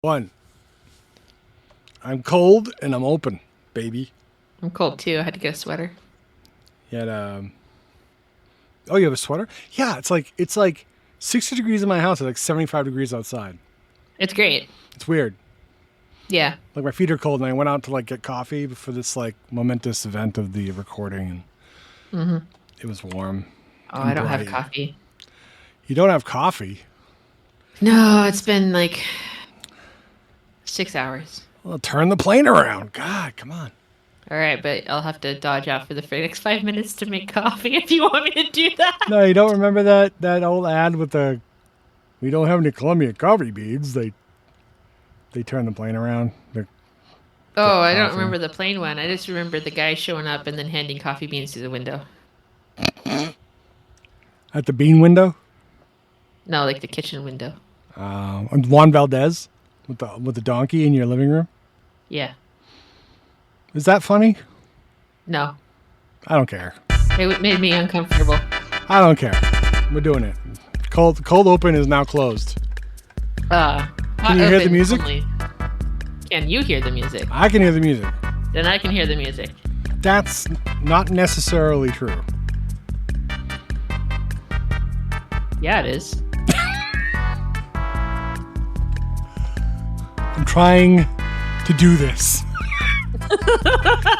One. I'm cold and I'm open, baby. I'm cold too. I had to get a sweater. You had oh, you have a sweater? Yeah, it's like 60 degrees in my house. It's like 75 degrees outside. It's great. It's weird. Yeah. Like my feet are cold, and I went out to like get coffee for this like momentous event of the recording, and it was warm. Oh, I don't have coffee. You don't have coffee? No, it's been like 6 hours. Well, turn the plane around. God, come on. All right, but I'll have to dodge out for the next 5 minutes to make coffee if you want me to do that. No, you don't remember that old ad with the "We don't have any Columbia coffee beans." They turn the plane around. Oh, I don't remember the plain one. I just remember the guy showing up and then handing coffee beans through the window. At the bean window? No, like the kitchen window. Juan Valdez with the donkey in your living room? Yeah. Is that funny? No. I don't care. It made me uncomfortable. I don't care. We're doing it. Cold open is now closed. Can you hear the music? Only. Can you hear the music? I can hear the music. Then I can hear the music. That's not necessarily true. Yeah, it is. I'm trying to do this.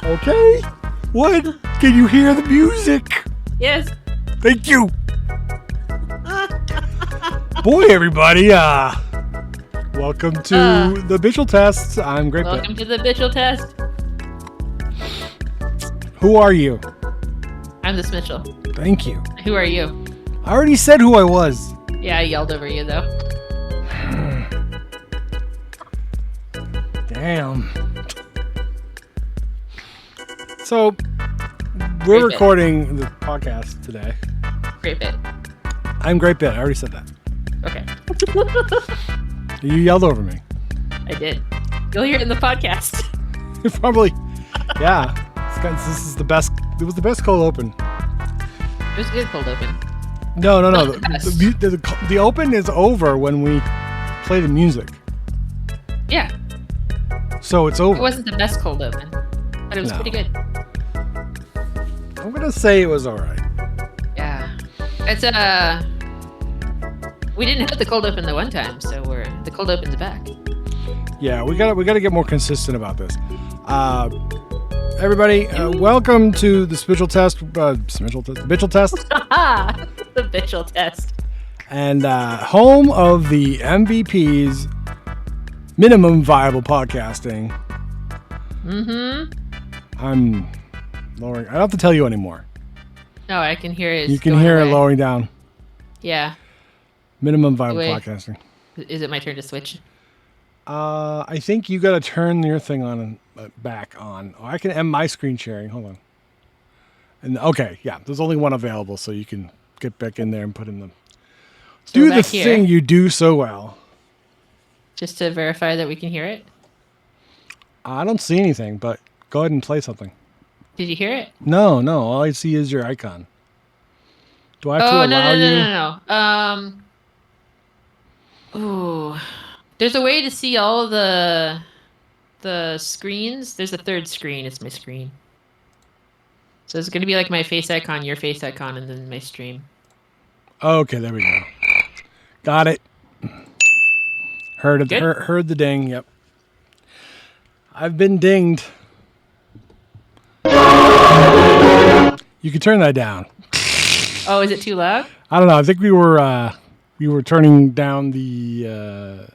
Okay. What? Can you hear the music? Yes. Thank you. Boy, everybody. Welcome to the Bitchell Test. I'm Great. Welcome to the Bitchell Test. Who are you? I'm this Mitchell. Thank you. Who are you? I already said who I was. Yeah, I yelled over you though. Damn. So, we're recording the podcast today. Great bit. I'm Great Bit. I already said that. Okay. You yelled over me. I did. You'll hear it in the podcast. Probably. Yeah. This is the best. It was the best cold open. It was good cold open. No. The open is over when we play the music. Yeah. So it's over. It wasn't the best cold open, but it was pretty good. I'm gonna say it was all right. Yeah. It's we didn't have the cold open the one time, so the cold open's back. Yeah, we gotta get more consistent about this. Everybody, welcome to the Bitchell Test. Bitchell Test. The Bitchell Test. And home of the MVP's minimum viable podcasting. I'm lowering. I don't have to tell you anymore. No, I can hear it. You can hear it lowering down. Yeah. Minimum viable podcasting. Is it my turn to switch? I think you got to turn your thing on and back on. Oh, I can end my screen sharing. Hold on. And okay, yeah, there's only one available, so you can get back in there and put in the. So do the thing you do so well. Just to verify that we can hear it. I don't see anything, but go ahead and play something. Did you hear it? No. All I see is your icon. Do I have to allow you? No. Ooh. There's a way to see all of the screens. There's a third screen. It's my screen. So it's going to be like my face icon, your face icon, and then my stream. Okay, there we go. Got it. Heard the ding. Yep. I've been dinged. You can turn that down. Oh, is it too loud? I don't know. I think we were turning down the.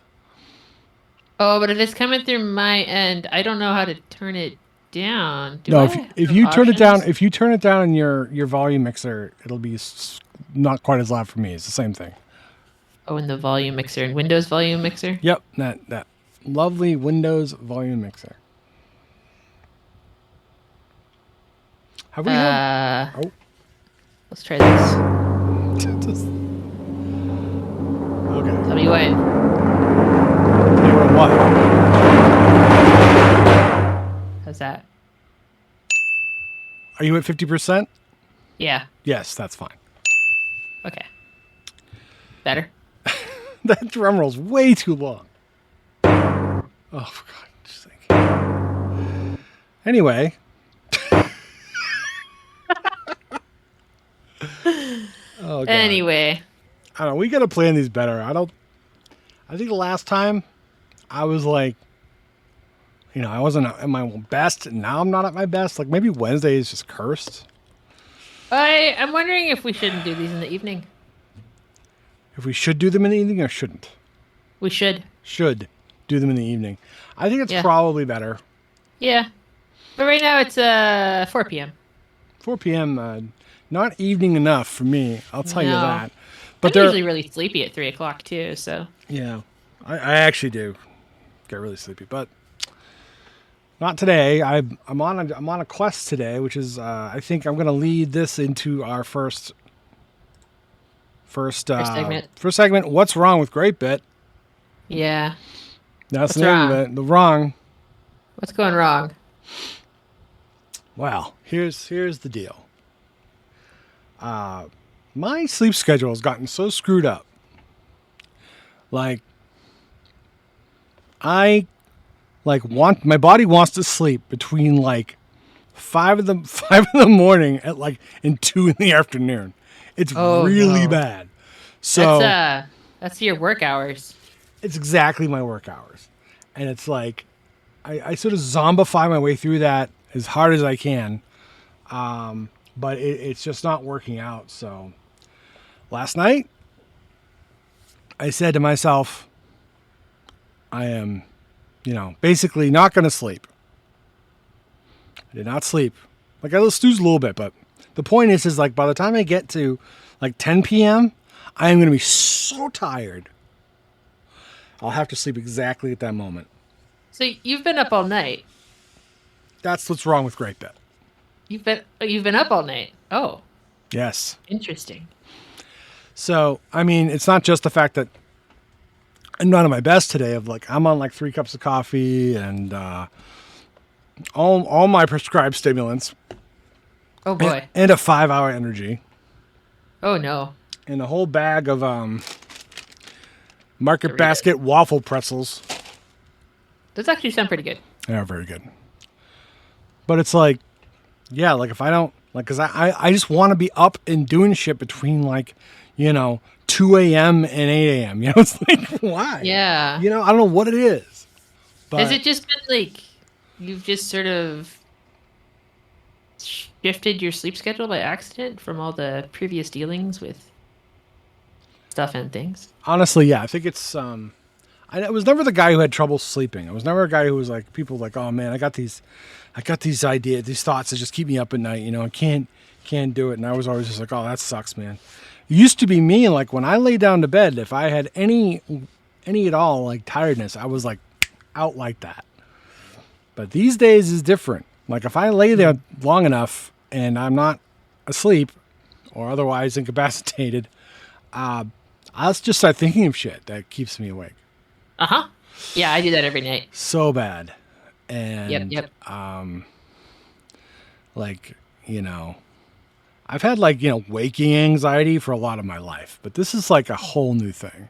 Oh, but if it's coming through my end, I don't know how to turn it down. If you turn it down in your volume mixer, it'll be not quite as loud for me. It's the same thing. Oh, in the volume mixer, in Windows volume mixer. Yep, that lovely Windows volume mixer. Have we had? Oh, let's try this. Okay. Tell me what. What? How's that? Are you at 50%? Yeah. Yes, that's fine. Okay. Better? That drum roll's way too long. Oh, for God's sake. Anyway. Oh, God. Anyway. I don't know. We got to plan these better. I think the last time I was like, I wasn't at my best. And now I'm not at my best. Like maybe Wednesday is just cursed. I'm wondering if we shouldn't do these in the evening. If we should do them in the evening or shouldn't. We should. Should do them in the evening. I think it's Yeah. probably better. Yeah. But right now it's 4 p.m. 4 p.m. Not evening enough for me. I'll tell you No. that. I'm But usually really sleepy at 3 o'clock too, so. yeah, I actually do get really sleepy, but not today. I'm on a quest today, which is I think I'm going to lead this into our first segment. First segment. What's wrong with Great Bit? Yeah. That's What's the name of wrong? it. The wrong. What's going wrong? Well, here's the deal. My sleep schedule has gotten so screwed up. Like, my body wants to sleep between like 5 in the morning at like and 2 in the afternoon. It's Oh, really no. bad. So That's your work hours. it's exactly my work hours, and it's like I sort of zombify my way through that as hard as I can. But it's just not working out. So last night, I said to myself, I am, basically not going to sleep. I did not sleep. Like I snooze a little bit, but the point is like by the time I get to like 10 p.m., I am going to be so tired. I'll have to sleep exactly at that moment. So you've been up all night. That's what's wrong with Great Bit. You've been up all night. Oh, Yes. interesting. So, I mean, it's not just the fact that I'm not at my best today of like, I'm on like 3 cups of coffee and all my prescribed stimulants Oh boy. and a 5-hour energy Oh no. and a whole bag of Market Doritos. Basket waffle pretzels. Those actually sound pretty good. They are very good. But it's like, yeah, like if I don't, like, cause I just want to be up and doing shit between like, 2 a.m. and 8 a.m. It's like, why? Yeah. I don't know what it is. But Has it just been like you've just sort of shifted your sleep schedule by accident from all the previous dealings with stuff and things? honestly, yeah, I think it's, I was never the guy who had trouble sleeping. I was never a guy who was like, people like, oh man, I got these ideas, these thoughts that just keep me up at night. I can't do it. And I was always just like, oh, that sucks, man. It used to be me. Like when I lay down to bed, if I had any at all, like tiredness, I was like out like that. But these days is different. Like if I lay there long enough and I'm not asleep or otherwise incapacitated, I'll just start thinking of shit that keeps me awake. Uh-huh. Yeah, I do that every night. So bad. And Yep. like, I've had like, waking anxiety for a lot of my life, but this is like a whole new thing.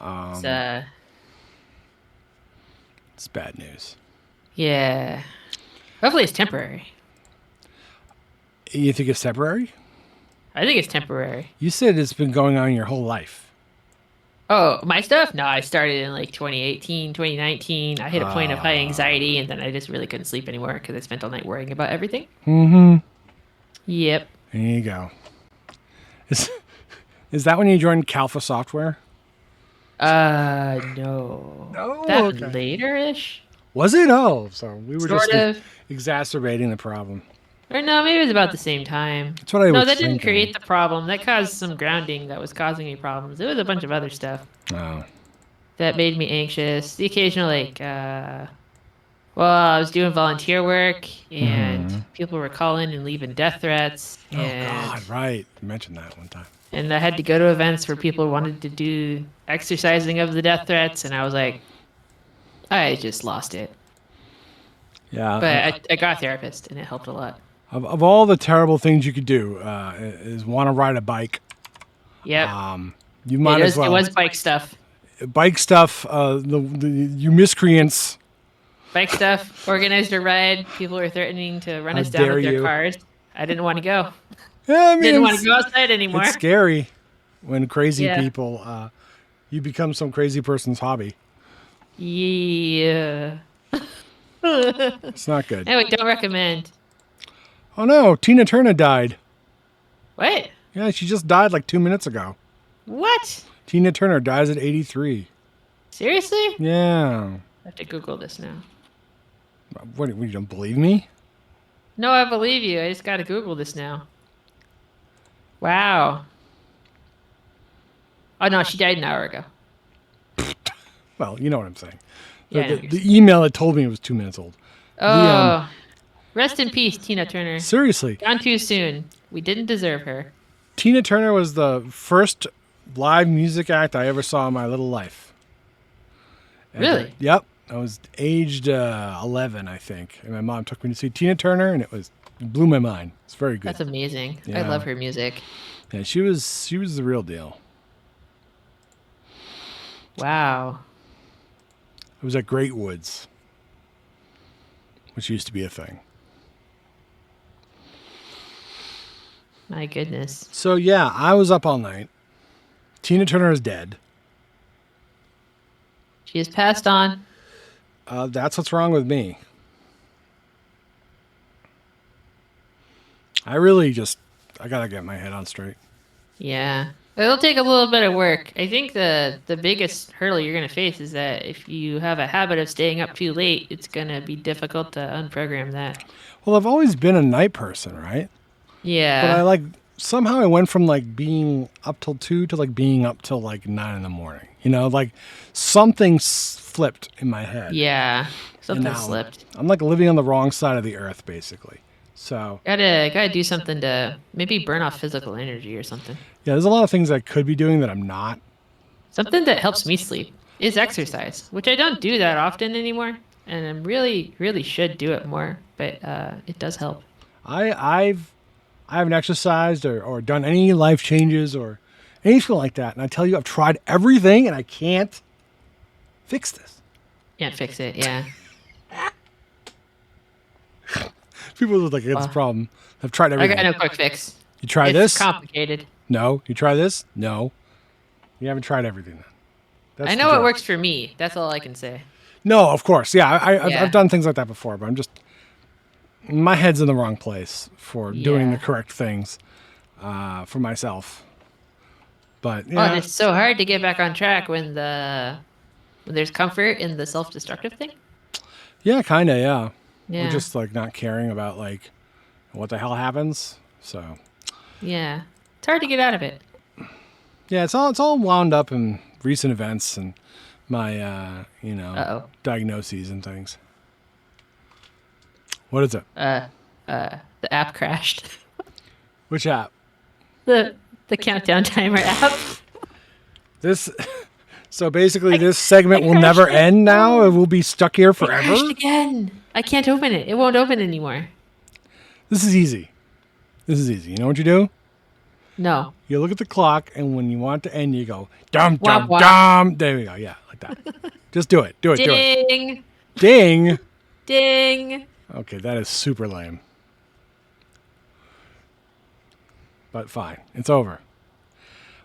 It's, It's bad news. yeah. Hopefully it's temporary. You think it's temporary? I think it's temporary. You said it's been going on your whole life. Oh, my stuff? No, I started in like 2018, 2019. I hit a point of high anxiety and then I just really couldn't sleep anymore because I spent all night worrying about everything. Mm-hmm. Yep. There you go. Is that when you joined Calpha Software? No. Oh, That okay. later-ish? Was it? Oh, so we were Sort just of. exacerbating the problem. Or no, maybe it was about the same time. That's what I No, was that didn't thinking. create the problem. That caused some grounding that was causing me problems. It was a bunch of other stuff Oh. that made me anxious. The occasional, I was doing volunteer work and people were calling and leaving death threats. Oh, God, right. You mentioned that one time. And I had to go to events where people wanted to do exercising of the death threats, and I was like, I just lost it. Yeah. But I got a therapist, and it helped a lot. Of all the terrible things you could do, is want to ride a bike. Yep. You might as well. It was bike stuff. bike stuff. You miscreants. Bike stuff, organized a ride. People were threatening to run How us down dare with their you? cars. I didn't want to go. Yeah, I Didn't mean, want to go outside anymore. it's scary when crazy Yeah. people. You become some crazy person's hobby. Yeah. It's not good. Anyway, don't recommend. Oh no, Tina Turner died. What? Yeah, she just died like 2 minutes ago. What? Tina Turner dies at 83. Seriously? Yeah. I have to Google this now. What, you don't believe me? No, I believe you. I just got to Google this now. Wow. Oh, no, she died an hour ago. Well, you know what I'm saying. Yeah, I know what you're The email that told me it was 2 minutes old. Oh, rest in peace, Tina Turner. Seriously, Gone too soon. We didn't deserve her. Tina Turner was the first live music act I ever saw in my little life. And, Really? Yep. I was aged 11, I think, and my mom took me to see Tina Turner, and it blew my mind. It's very good. That's amazing. I Yeah. love her music. Yeah, she was the real deal. Wow. It was at Great Woods, which used to be a thing. My goodness. So yeah, I was up all night. Tina Turner is dead. She has passed on. That's what's wrong with me. I gotta get my head on straight. Yeah. It'll take a little bit of work. I think the biggest hurdle you're going to face is that if you have a habit of staying up too late, it's going to be difficult to unprogram that. Well, I've always been a night person, right? Yeah. But somehow I went from like being up till 2 to like being up till like 9 in the morning. You know, like something flipped in my head. Yeah. And Something now slipped. I'm like living on the wrong side of the earth, basically. So Gotta do something to maybe burn off physical energy or something. yeah, there's a lot of things I could be doing that I'm not. Something that helps me sleep is exercise, which I don't do that often anymore, and I really should do it more. But it does help. I haven't exercised or done any life changes or anything like that. And I tell you, I've tried everything and I can't fix this. Can't fix it. Yeah. People look like it's a problem. I've tried I everything. got no quick fix. You try It's this? complicated. No. You try this? No. You haven't tried everything then. That's I the know it joke. works for me. That's all I can say. No, of course. Yeah, Yeah. I've done things like that before, but I'm just my head's in the wrong place for doing Yeah. the correct things for myself. But Oh, yeah, and it's so hard to get back on track when there's comfort in the self-destructive thing. yeah, kind of, yeah. Yeah. We're just like not caring about like what the hell happens. So Yeah. It's hard to get out of it. yeah, it's all wound up in recent events and my Uh-oh. diagnoses and things. What is it? The app crashed. Which app? The countdown timer app. This. So basically, this segment will never crashed it. end now. It will be stuck here It forever. crashed again. I can't open it. It won't open anymore. This is easy. You know what you do? No. You look at the clock, and when you want it to end, you go dum dum Womp womp. dum. There we go. Yeah, like that. Just do it. Do it. Do it. Ding. Ding. Ding. Okay, that is super lame. But fine, it's over.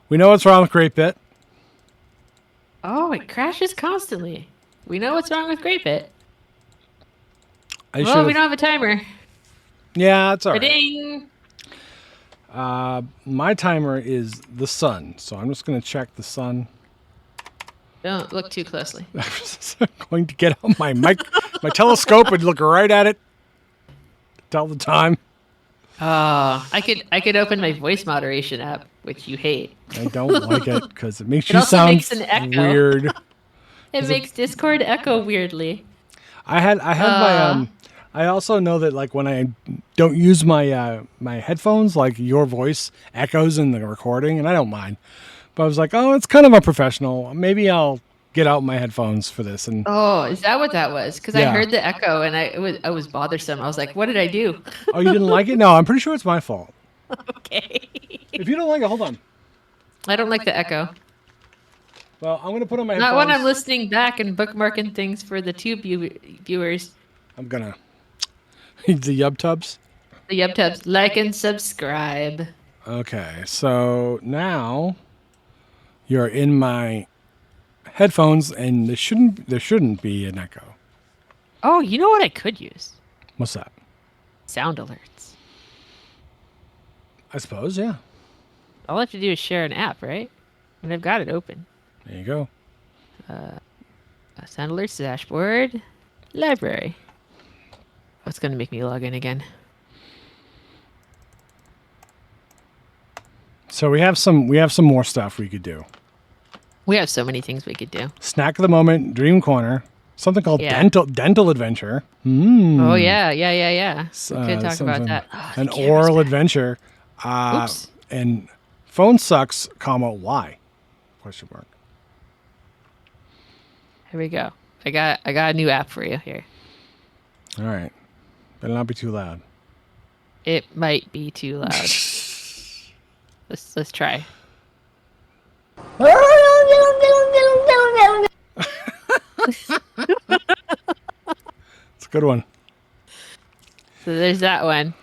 We know what's wrong with Great Bit. Oh, it crashes constantly. We know what's wrong with Great Bit. I Well, we don't have a timer. Yeah, it's all right. Ding. My timer is the sun, so I'm just going to check the sun. Don't look too closely. I'm going to get out my my telescope and look right at it. Tell the time. Oh, I could open my voice moderation app, which you hate. I don't like it because it makes It you also sound makes an echo. weird. It makes Discord echo weirdly. I had my I also know that like when I don't use my my headphones, like your voice echoes in the recording, and I don't mind. But I was like, oh, it's kind of unprofessional. Maybe I'll get out my headphones for this. And Oh, is that what that was? Because I Yeah. heard the echo and I was bothersome. I was like, what did I do? oh, you didn't like it? No, I'm pretty sure it's my fault. Okay. If you don't like it, hold on. I don't like the echo. Well, I'm gonna put on my Not headphones. when I'm listening back and bookmarking things for the tube viewers. I'm gonna the YubTubs. The YubTubs. Like and subscribe. Okay, so now you're in my headphones, and there shouldn't be an echo. Oh, you know what I could use? What's that? Sound alerts. I suppose, yeah. All I have to do is share an app, right? And I've got it open. There you go. Sound alerts dashboard. Library. Oh, it's going to make me log in again. So we have some more stuff we could do. We have so many things we could do. Snack of the moment, Dream Corner, something called Yeah. dental adventure. Mm. Oh, yeah. We could talk about that. Oh, the An camera's oral back. adventure. Oops. And phone sucks, comma, why? Question mark. Here we go. I got a new app for you here. All right. Better not be too loud. It might be too loud. Let's try. It's a good one. So there's that one.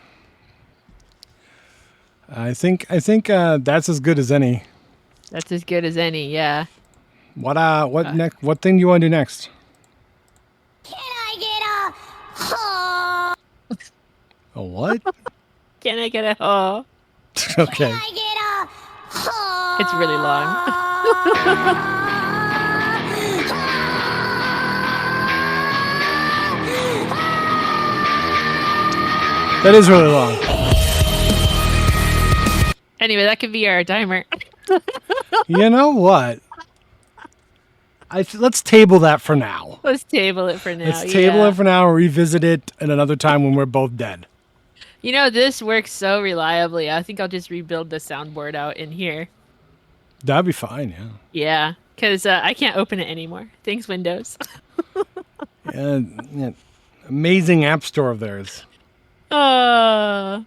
I think that's as good as any. That's as good as any, yeah. What next? What thing do you want to do next? Can I get a A what? Can I get a oh? Okay. Can I get a It's really long. That is really long. Anyway, that could be our timer. You know what? Let's table that for now. Let's table it for now. Let's table yeah. it for now and revisit it at another time when we're both dead. You know, this works so reliably. I think I'll just rebuild the soundboard out in here. That'd be fine, yeah. Yeah, because I can't open it anymore. Thanks, Windows. Yeah. Amazing app store of theirs. Uh,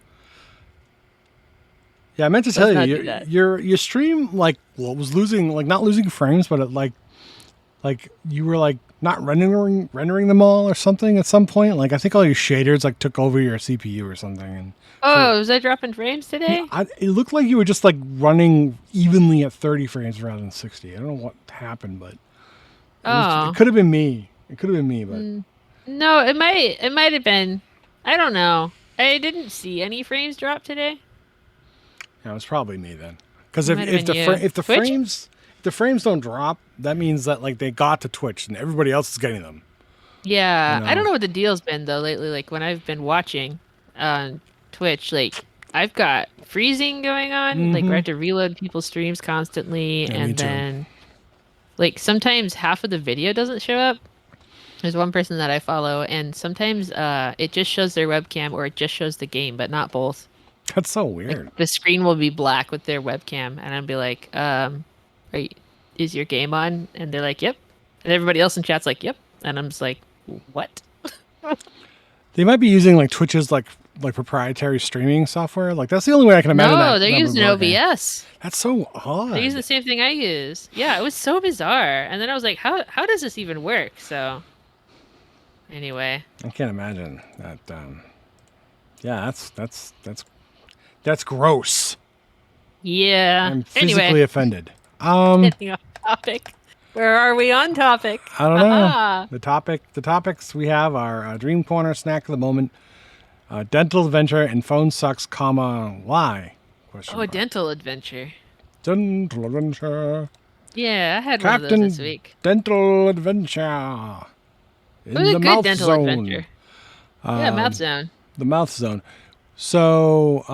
Yeah, I meant to Let's tell not you, do that. your stream was losing, not losing frames, but like you were not rendering them all or something at some point. Like I think all your shaders took over your CPU or something, and was I dropping frames today? it looked like you were just running evenly at 30 frames rather than 60. I don't know what happened, but it could have been me. It could have been me, but No, it might have been. I don't know. I didn't see any frames drop today. yeah, it was probably me then. Because It might have been you. if the Twitch? frames don't drop, that means that they got to Twitch and everybody else is getting them. Yeah, You I don't know. know what the deal's been though lately. Like when I've been watching on Twitch, I've got freezing going on. Like where I have to reload people's streams constantly, Yeah, me and too. then sometimes half of the video doesn't show up. There's one person that I follow, and sometimes it just shows their webcam or it just shows the game, but not both. That's so weird. The screen will be black with their webcam, and I'll be like, is your game on? And they're like, yep. And everybody else in chat's like, yep. And I'm just like, what? They might be using Twitch's proprietary streaming software. That's the only way I can imagine. No, that they're would using work. OBS. That's so odd. They use the same thing I use. Yeah, it was so bizarre. And then I was like, how does this even work? So anyway. I can't imagine that. Yeah, that's gross. Yeah. I'm physically Anyway, offended. getting off topic. Where are we on topic? I don't know. Aha. The topics we have are Dream Corner, Snack of the Moment, Dental Adventure, and Phone Sucks, comma, why? Question Oh, mark. dental adventure. Dental Adventure. Yeah, I had one of Captain those this week. Dental Adventure. In It was a the good mouth dental zone. adventure. Yeah, mouth zone. The mouth zone. So,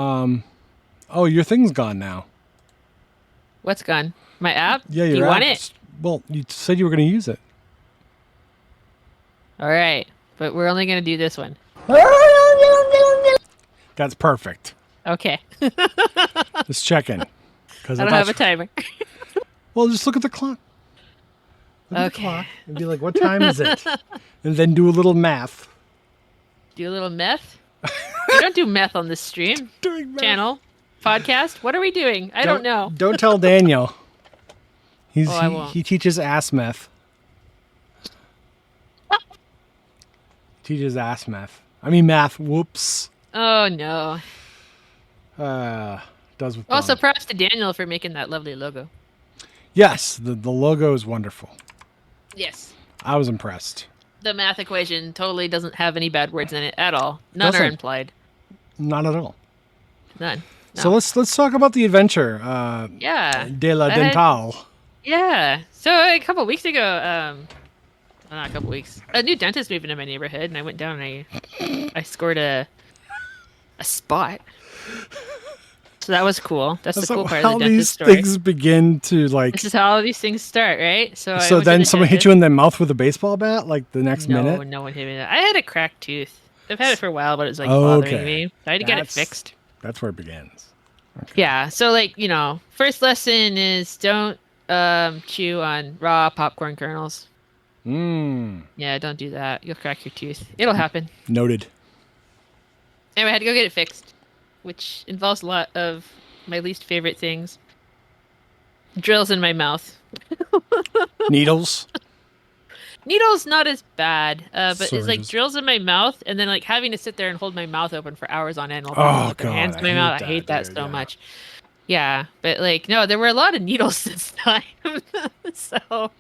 oh, your thing's gone now. What's gone? My app? Yeah, Do your you want app- it? Well, you said you were going to use it. All right, but we're only gonna do this one. That's perfect. Okay. Just checking. Because I don't have a timer. Well, just look at the clock. Look at the Okay. clock and be like, what time is it? And then do a little math. Do a little meth. We don't do meth on this stream. Doing math. Channel, podcast. What are we doing? I don't know. Don't tell Daniel. I won't. He teaches ass meth. Teaches ass meth. I mean math. Whoops. Oh no. Does with Also, Dawn. props to Daniel for making that lovely logo. Yes, the logo is wonderful. Yes. I was impressed. The math equation totally doesn't have any bad words in it at all. None are Doesn't. implied. Not at all. None. No. So let's talk about the adventure. Yeah. De la I had- Dental. Yeah. So a couple weeks ago, well, not a couple weeks, a new dentist moved into my neighborhood, and I went down and I scored a spot. So that was cool. That's the cool part how of the dentist these story. things begin to like. This is how all these things start, right? So Then someone hit you in the mouth with a baseball bat, like the next No, minute. no one hit me. I had a cracked tooth. I've had it for a while, but it's like Okay. bothering me. I had to get it That's- fixed. That's where it begins. Yeah. So like, first lesson is don't chew on raw popcorn kernels. Yeah, don't do that. You'll crack your tooth. It'll happen. Noted. Anyway, I had to go get it fixed, which involves a lot of my least favorite things. Drills in my mouth. Needles. Needles not as bad, but it's like Syringes. drills in my mouth, and then like having to sit there and hold my mouth open for hours on end while Oh, people put their hands God, in my I mouth. hate I hate that, that dude, so yeah. much. Yeah, but like no, there were a lot of needles this time. So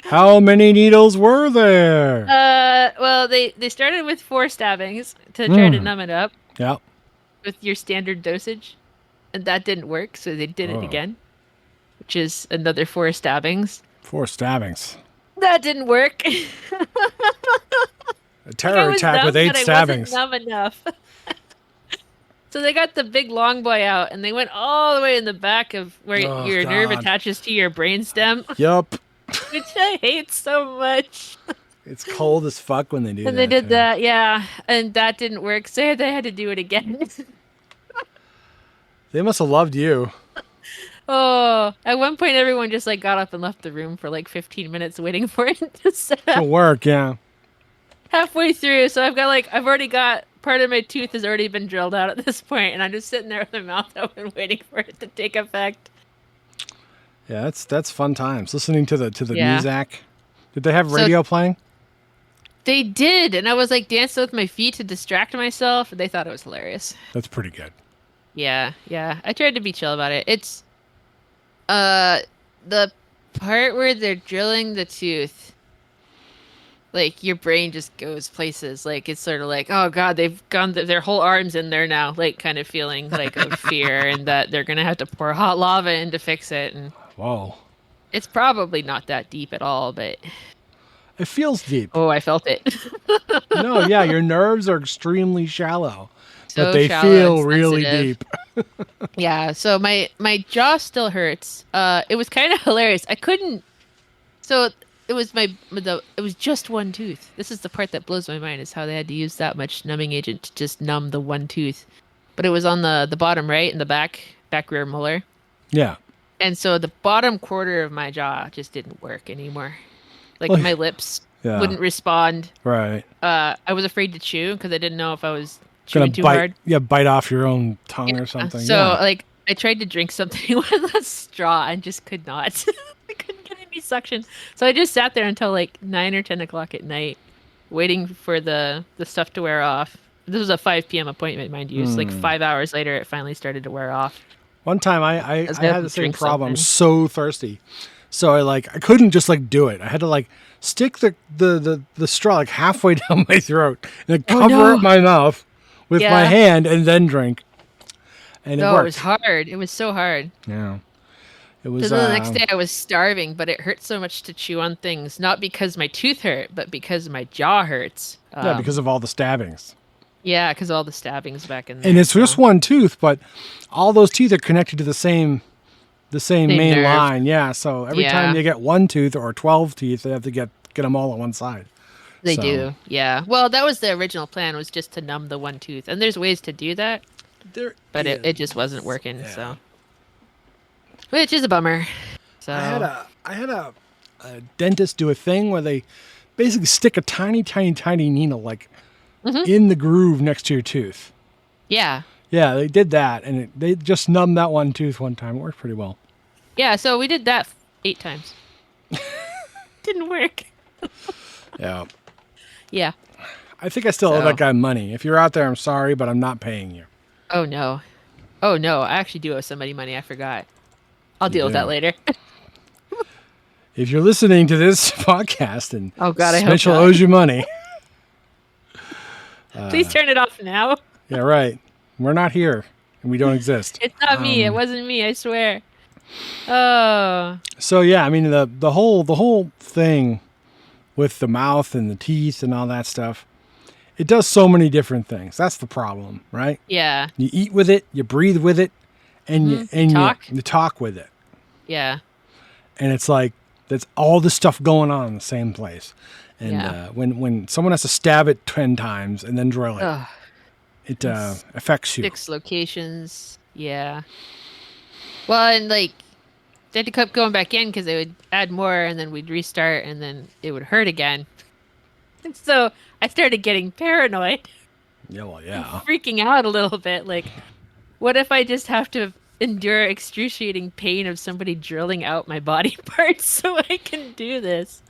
How many needles were there? well, they started with 4 stabbings to try to numb it up Yeah. with your standard dosage, and that didn't work, so they did Oh. it again, which is another 4 stabbings. 4 stabbings. That didn't work. A terror I was attack numb, with 8 but stabbings. I wasn't numb enough. So they got the big long boy out, and they went all the way in the back of where Oh, your nerve God. attaches to your brainstem, Yup. which I hate so much. It's cold as fuck when they do that. And they did too. that, yeah, and that didn't work, so they had to do it again. They must have loved you. Oh, at one point, everyone just like got up and left the room for like 15 minutes waiting for it to set To up. work, yeah. Halfway through, so I've already got part of my tooth has already been drilled out at this point, and I'm just sitting there with my mouth open waiting for it to take effect. Yeah, that's fun times. Listening to the Yeah. music. Did they have So- radio playing? They did, and I was like dancing with my feet to distract myself, and they thought it was hilarious. That's pretty good. Yeah. I tried to be chill about it. It's the part where they're drilling the tooth, like your brain just goes places. Like it's sort of like, oh god, they've gone their whole arms in there now, like kind of feeling like of fear and that they're gonna have to pour hot lava in to fix it. And Whoa. it's probably not that deep at all, but It feels deep. oh, I felt it. No, yeah, your nerves are extremely shallow. So but they shallow feel and really sensitive. deep. Yeah, so my jaw still hurts. It was kind of hilarious. I couldn't. So it was it was just one tooth. This is the part that blows my mind is how they had to use that much numbing agent to just numb the one tooth. But it was on the bottom right in the back rear molar, Yeah. and so the bottom quarter of my jaw just didn't work anymore. Like Well, my lips yeah. wouldn't respond. Right. I was afraid to chew because I didn't know if I was Gonna chewing too bite hard. bite off your own tongue or something. So yeah. like I tried to drink something with a straw and just could not. I couldn't get any suction. So I just sat there until like 9 or 10 o'clock at night, waiting for the stuff to wear off. This was a 5 p.m. appointment, mind you. So like 5 hours later, it finally started to wear off. One time I was had gonna the same drink problem. I'm something. so thirsty. So I couldn't just like do it. I had to like stick the straw like halfway down my throat and then Oh, cover no. up my mouth with my Yeah. hand and then drink. And it No, worked. it was hard. It was so hard. Yeah. It was So then the next day I was starving, but it hurt so much to chew on things, not because my tooth hurt, but because my jaw hurts. yeah, because of all the stabbings. Yeah, because all the stabbings back in there. And it's so- just one tooth, but all those teeth are connected to the same main nerve. line. Yeah, so every time Yeah. they get one tooth or 12 teeth, they have to get them all on one side. They So- do, yeah. Well, that was the original plan, was just to numb the one tooth. And there's ways to do that, but it just wasn't working, Yeah. so. Which is a bummer. So I had a dentist do a thing where they basically stick a tiny needle like Mm-hmm. in the groove next to your tooth. yeah. Yeah, they did that, and they just numbed that one tooth one time. It worked pretty well. Yeah, so we did that 8 times. Didn't work. Yeah. Yeah. I think I still owe So- that guy money. If you're out there, I'm sorry, but I'm not paying you. Oh no. Oh no. I actually do owe somebody money. I forgot. I'll deal with do. that later. If you're listening to this podcast and Oh, God, I hope Mitchell not. owes you money. Please turn it off now. Yeah, right. We're not here and we don't exist. It's not me. It wasn't me. I swear. Oh. So yeah, I mean the whole thing with the mouth and the teeth and all that stuff, it does so many different things. That's the problem, right? Yeah. You eat with it, you breathe with it, and you talk with it. Yeah. And it's like that's all this stuff going on in the same place. And Yeah. When someone has to stab it 10 times and then drill it, Ugh. it affects you. 6 locations. Yeah. Well, and like they had to keep going back in because they would add more, and then we'd restart, and then it would hurt again. And so I started getting paranoid, Yeah, well, yeah. freaking out a little bit. Like, what if I just have to endure excruciating pain of somebody drilling out my body parts so I can do this?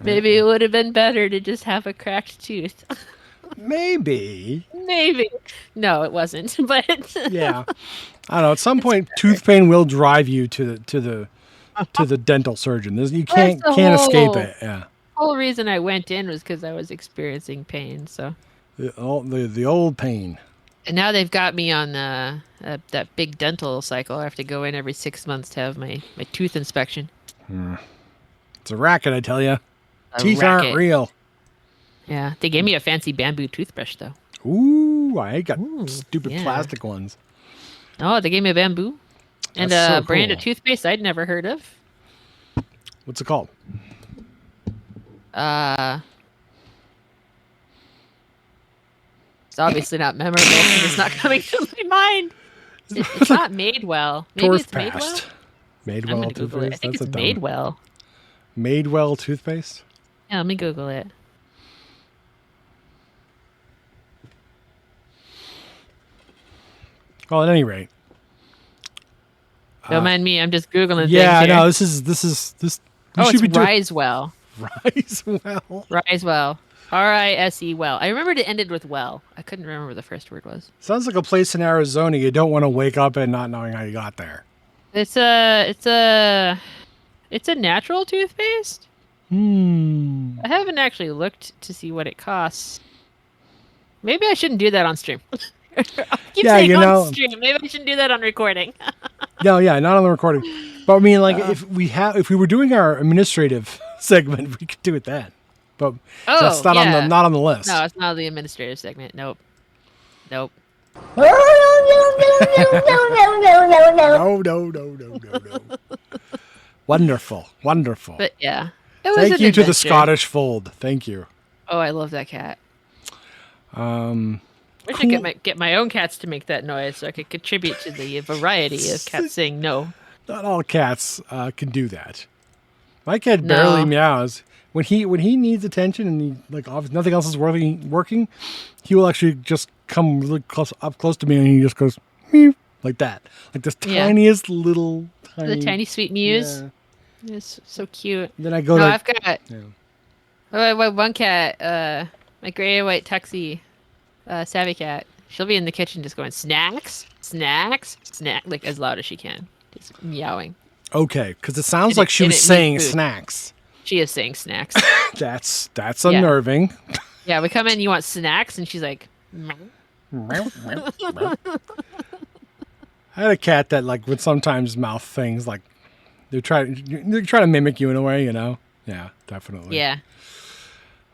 Maybe it would have been better to just have a cracked tooth. Maybe. Maybe. No, it wasn't. But Yeah. I don't know. At some point, tooth pain will drive you to the dental surgeon. You can't the escape whole- it. Yeah. whole reason I went in was because I was experiencing pain. So, The old pain. and now they've got me on that big dental cycle. I have to go in every 6 months to have my tooth inspection. It's a racket, I tell you. A Teeth racket. aren't real. Yeah, they gave me a fancy bamboo toothbrush though. Ooh, I got Ooh, stupid yeah. plastic ones. Oh, they gave me a bamboo and That's a so brand of cool. toothpaste I'd never heard of. What's it called? It's obviously not memorable because it's not coming to my mind. It's not made well. Maybe it's made well. Torfpast. I'm Madewell gonna Google it. I toothpaste. think That's it's a made dumb. well. Madewell toothpaste. Yeah, let me Google it. Well, at any rate. Don't mind me. I'm just Googling Yeah, things here. no, this is. We Oh, should it's be doing Risewell. Risewell. Risewell. R-I-S-E well. I remembered it ended with well. I couldn't remember what the first word was. Sounds like a place in Arizona you don't want to wake up and not knowing how you got there. It's a natural toothpaste. I haven't actually looked to see what it costs. Maybe I shouldn't do that on stream. I keep Yeah, saying you on know- stream. Maybe I shouldn't do that on recording. No, yeah, not on the recording. But I mean, like, if we were doing our administrative segment, we could do it then. But Oh, that's not yeah. on the list. No, it's not the administrative segment. Nope. No. Wonderful. But yeah. It was Thank an you to the adventure. Scottish Fold. Thank you. Oh, I love that cat. Um, Wish I could get my own cats to make that noise so I could contribute to the variety of cats saying no. not all cats can do that. My cat barely No. meows. When he needs attention and if nothing else is working, he will actually just come really close to me and he just goes meow like that, like this Yeah. tiniest little tiny. The tiny sweet mews. Yeah. It's so cute. Then I go No, like, I've got yeah. my one cat, my gray and white tuxie, savvy cat. She'll be in the kitchen just going snacks, snacks, snack, like as loud as she can, just meowing. Okay, because it sounds And like it- she and was it needs saying food. snacks. She is saying snacks. That's Yeah. unnerving. Yeah, we come in, you want snacks, and she's like, "Meow." I had a cat that would sometimes mouth things like they try to mimic you in a way, you know. Yeah, definitely. yeah.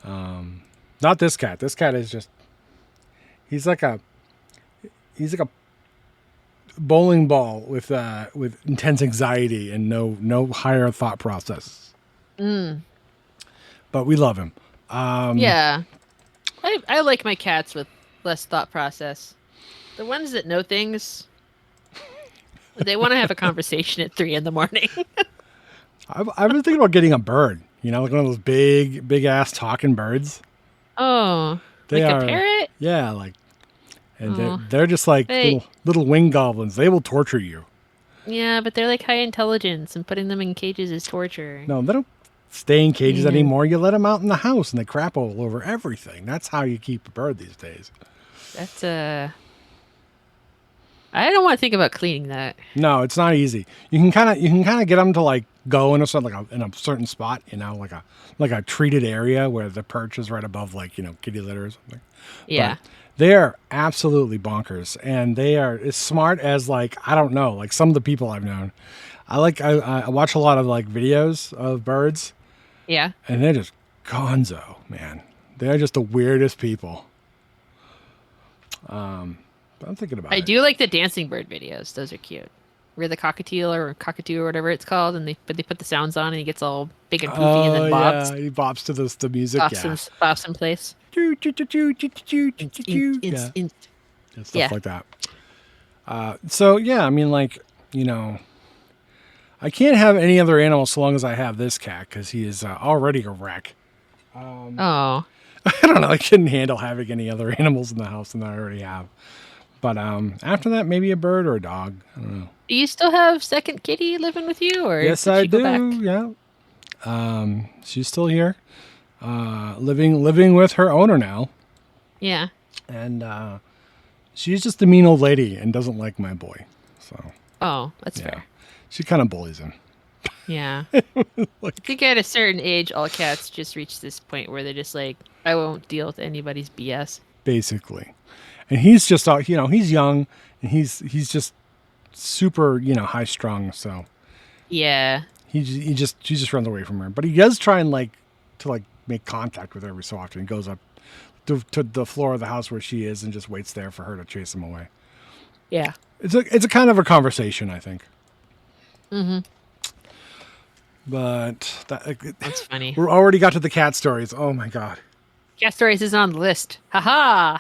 Not this cat. This cat is just he's like a bowling ball with intense anxiety and no higher thought process. But we love him. Yeah. I like my cats with less thought process. The ones that know things, they want to have a conversation at 3 a.m. I've been thinking about getting a bird. You know, like one of those big ass talking birds. Oh, They like are- a parrot? Yeah, and Aw. they're just like Hey. little wing goblins. They will torture you. Yeah, but they're like high intelligence, and putting them in cages is torture. No, they don't stay in cages Yeah. anymore. You let them out in the house and they crap all over everything. That's how you keep a bird these days. That's I don't want to think about cleaning that. No, it's not easy. You can kind of get them to like go in a certain in a certain spot, like a treated area where the perch is right above kitty litter or something. Yeah. But they are absolutely bonkers, and they are as smart as I don't know, like some of the people I've known. I watch a lot of videos of birds, Yeah. and they're just gonzo, man. They're just the weirdest people. I'm thinking about I it. do like the dancing bird videos. Those are cute. Where the cockatoo or whatever it's called, and they put the sounds on, and he gets all big and poofy, and then bobs. Yeah, he bobs to the music. Bobs in place. Choo, choo, choo, choo, choo, choo, choo, choo, choo. Yeah. And stuff Yeah. like that. So yeah, I mean, I can't have any other animal so long as I have this cat because he is already a wreck. Oh. I don't know. I couldn't handle having any other animals in the house than I already have. But after that, maybe a bird or a dog. I don't know. Do you still have second kitty living with you, or Yes, did I she go do. back? Yeah. She's still here, living with her owner now, Yeah. and she's just a mean old lady and doesn't like my boy. So Oh, that's yeah, fair. she kind of bullies him. Yeah. I think at a certain age, all cats just reach this point where they're just like, I won't deal with anybody's BS. Basically, and he's just he's young and he's just super high strung. So Yeah. he just runs away from her. But he does try and to make contact with her every so often. He goes up to the floor of the house where she is and just waits there for her to chase him away. Yeah. It's a kind of a conversation, I think. Mm-hmm. But That's funny. we're already got to the cat stories. Oh my god. Cat stories is on the list. Haha.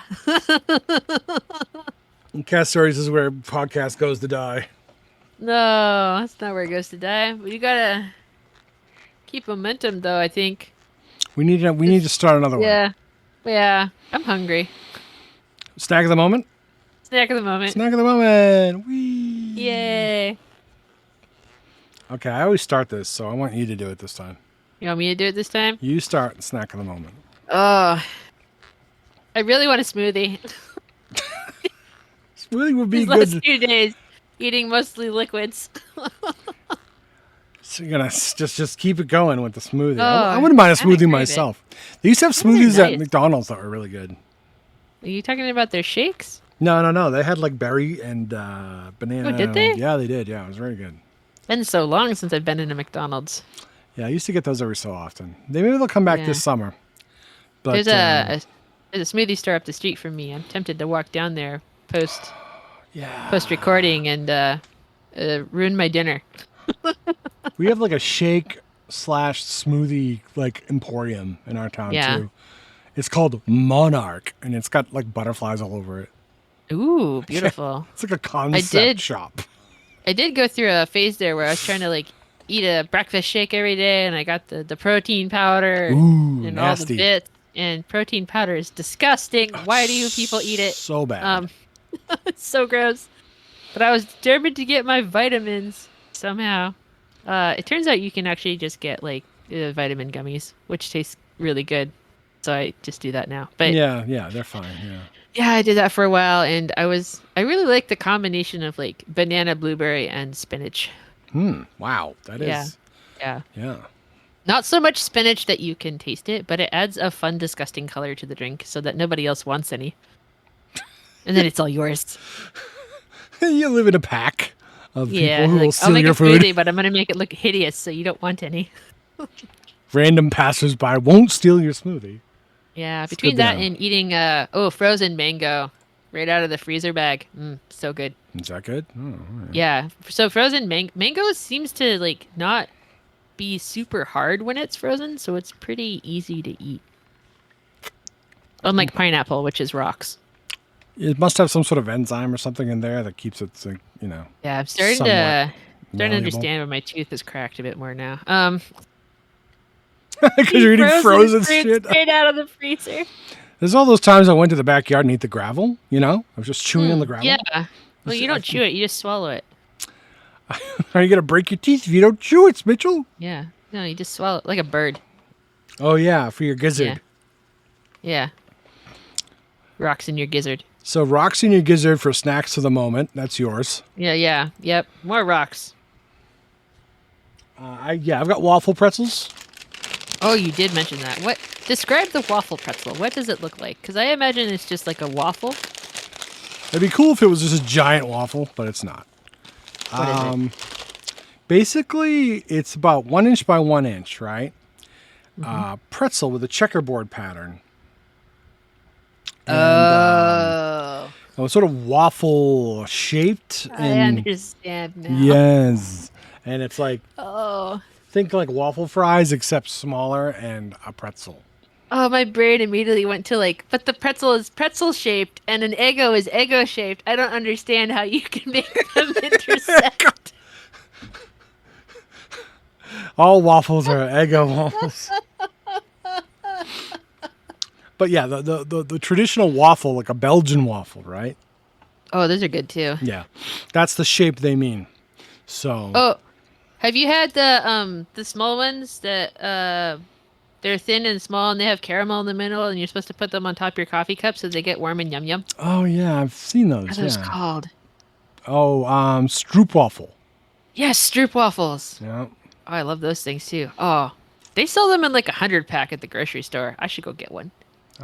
And cat stories is where podcast goes to die. No, that's not where it goes to die. But you gotta keep momentum, though. I think. We need to start another one. Yeah. Yeah. I'm hungry. Snack of the moment. Snack of the moment. Snack of the moment. Whee! Yay. Okay, I always start this, so I want you to do it this time. You want me to do it this time? You start snack of the moment. Oh. I really want a smoothie. Smoothie would be These good. last few days, eating mostly liquids. So you're gonna just keep it going with the smoothie. Oh, I wouldn't mind a kinda smoothie crave it. myself. They used to have Oh, they're smoothies at nice. McDonald's that were really good. Are you talking about their shakes? No. They had berry and banana. Oh, did they? Yeah, they did. Yeah, it was very good. Been so long since I've been in a McDonald's. Yeah, I used to get those every so often. Maybe they'll come back Yeah. this summer. But There's a smoothie store up the street from me. I'm tempted to walk down there post recording and ruin my dinner. we have a shake / smoothie emporium in our town Yeah. too. It's called Monarch, and it's got butterflies all over it. Ooh, beautiful. It's like a concept did. shop. I did go through a phase there where I was trying to eat a breakfast shake every day, and I got the protein powder Ooh, and all the nasty. bits. And protein powder is disgusting. Why do you people eat it? So bad. It's so gross. But I was determined to get my vitamins somehow. It turns out you can actually just get vitamin gummies, which taste really good. So I just do that now. But yeah, they're fine. Yeah. yeah, I did that for a while, and I really like the combination of banana, blueberry, and spinach. Wow, that is. Yeah. Yeah. Not so much spinach that you can taste it, but it adds a fun, disgusting color to the drink so that nobody else wants any. And then it's all yours. You live in a pack of Yeah, people who will I'll steal make your a food. smoothie, but I'm gonna make it look hideous, so you don't want any. Random passersby won't steal your smoothie. Yeah, It's between good to that know. and eating frozen mango right out of the freezer bag, so good. Is that good? Oh, all right. Yeah, so frozen mango seems to not be super hard when it's frozen, so it's pretty easy to eat. Unlike pineapple, which is rocks. It must have some sort of enzyme or something in there that keeps it, Yeah, I'm starting somewhat to malleable. understand why my tooth is cracked a bit more now. Because you're eating frozen fruit shit. straight out of the freezer. There's all those times I went to the backyard and eat the gravel. I was just chewing on the gravel. Yeah. Well, you don't chew it; you just swallow it. Are you gonna break your teeth if you don't chew it, Mitchell? Yeah. No, you just swallow it like a bird. Oh yeah, for your gizzard. Yeah. Rocks in your gizzard. So rocks in your gizzard for snacks of the moment. That's yours. Yeah. Yep. More rocks. I've got waffle pretzels. Oh, you did mention that. What? Describe the waffle pretzel. What does it look like? Because I imagine it's just like a waffle. It'd be cool if it was just a giant waffle, but it's not. What is it? Basically, it's about 1 inch by 1 inch, right? Mm-hmm. Pretzel with a checkerboard pattern. And, it was sort of waffle shaped. I understand now. Yes. And it's like, Oh. think like waffle fries, except smaller and a pretzel. Oh, my brain immediately went to like, but the pretzel is pretzel shaped and an Eggo is Eggo shaped. I don't understand how you can make them intersect. All waffles are Eggo waffles. But yeah, the traditional waffle, like a Belgian waffle, right? Oh, those are good too. Yeah. That's the shape they mean. So Oh, have you had the small ones that they're thin and small and they have caramel in the middle and you're supposed to put them on top of your coffee cup so they get warm and yum yum? Oh yeah, I've seen those. What are those Yeah. called? Oh, Stroop waffle. Yes, Stroop waffles. Yeah. Oh, I love those things too. Oh, they sell them in like 100-pack at the grocery store. I should go get one.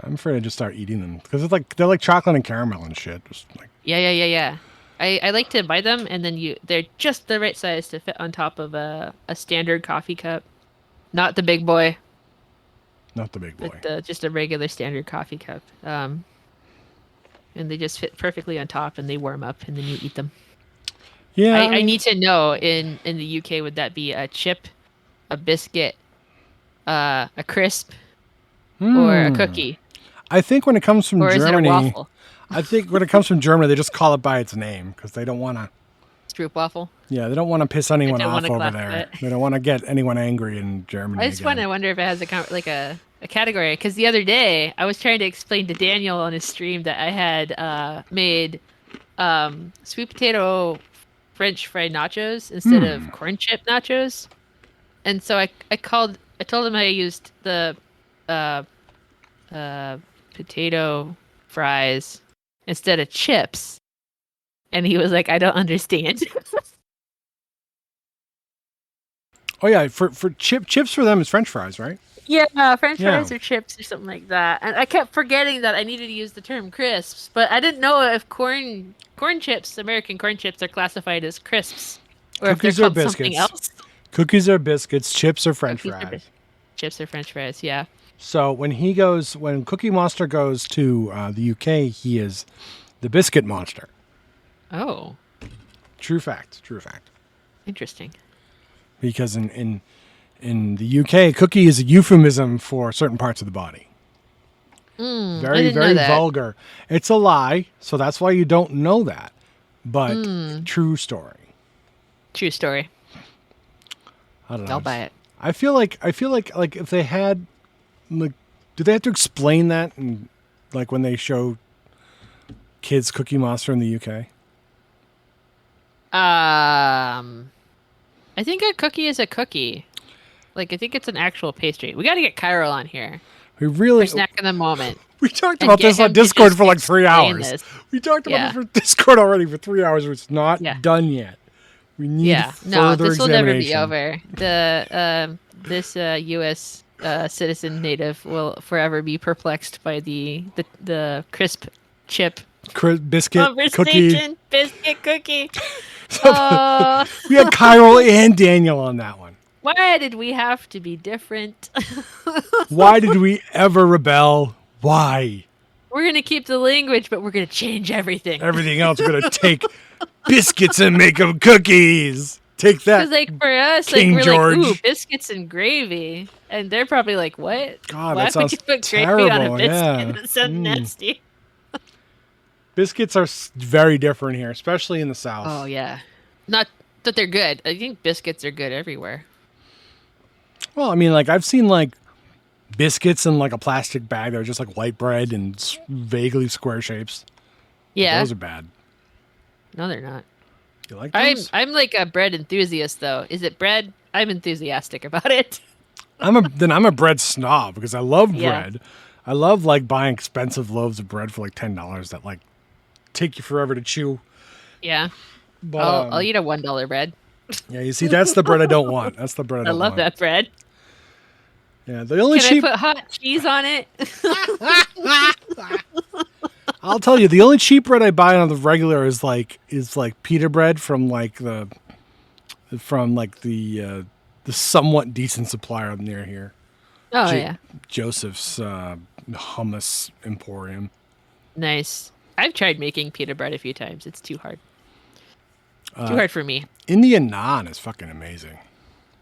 I'm afraid I just start eating them because it's like they're like chocolate and caramel and shit. Just like Yeah. I like to buy them and then they're just the right size to fit on top of a standard coffee cup. Not the big boy, not the big boy. but just a regular standard coffee cup. And they just fit perfectly on top and they warm up and then you eat them. Yeah. I need to know in the UK, would that be a chip, a biscuit, a crisp, or a cookie? I think when it comes from Or is it a Germany, waffle? I think when it comes from Germany, they just call it by its name because they don't want to. Stroop waffle? Yeah, they don't want to piss anyone don't off wanna over classify there. it. They don't want to get anyone angry in Germany. I just want to wonder if it has a category. Because the other day, I was trying to explain to Daniel on his stream that I had made sweet potato French fried nachos instead of corn chip nachos. And so I told him I used the potato fries instead of chips. And he was like, I don't understand. Oh yeah, for chips for them is French fries, right? Yeah, French Yeah. fries or chips or something like that. And I kept forgetting that I needed to use the term crisps, but I didn't know if corn chips, American corn chips, are classified as crisps or Cookies if or they're called something biscuits. else. Cookies or biscuits, chips or French Cookies or fries. Chips or French fries, yeah. So when Cookie Monster goes to the UK, he is the biscuit monster. Oh, True fact. interesting. Because in the UK, cookie is a euphemism for certain parts of the body. I Very, didn't know very that. vulgar. It's a lie, so that's why you don't know that. But true story. True story. I don't know. I'll buy it. I feel like if they had like, do they have to explain that and like when they show kids Cookie Monster in the UK? I think a cookie is a cookie. Like I think it's an actual pastry. We got to get Cairo on here We really for snack in the moment. we talked and about get this on him to Discord just for like 3 explain hours. this. We talked about Yeah. this for Discord already for 3 hours. It's not Yeah. done yet. We need Yeah, further no, this will never be examination. over. This U.S. Citizen native will forever be perplexed by the crisp chip Biscuit cookie. conversation. Biscuit cookie. Oh, We had Kyril and Daniel on that one. why did we have to be different? Why did we ever rebel? Why? We're gonna keep the language, but we're gonna change everything. Everything else, we're gonna take biscuits and make them cookies. Take that. Because like for us, King like we're George. like, ooh, biscuits and gravy, and they're probably like, what? God, Why that would sounds you put gravy on a terrible, biscuit? yeah. That sounds nasty. Biscuits are very different here, especially in the South. Oh yeah, not that they're good. I think biscuits are good everywhere. Well, I mean, like I've seen like biscuits in like a plastic bag that are just like white bread and vaguely square shapes. Yeah. Those are bad. No, they're not. You like I'm those? I'm like a bread enthusiast though. Is it bread? I'm enthusiastic about it. I'm a bread snob because I love Yeah. bread. I love like buying expensive loaves of bread for like $10 that like take you forever to chew. Yeah. But I'll eat a $1 bread. yeah, you see, that's the bread I don't want. That's the bread I I don't love want. that bread. Yeah, the only Can cheap. I put hot cheese on it? I'll tell you, the only cheap bread I buy on the regular is like pita bread from like the somewhat decent supplier near here. Oh J- yeah. Joseph's hummus emporium. Nice. I've tried making pita bread a few times. It's too hard. Too hard for me. Indian naan is fucking amazing.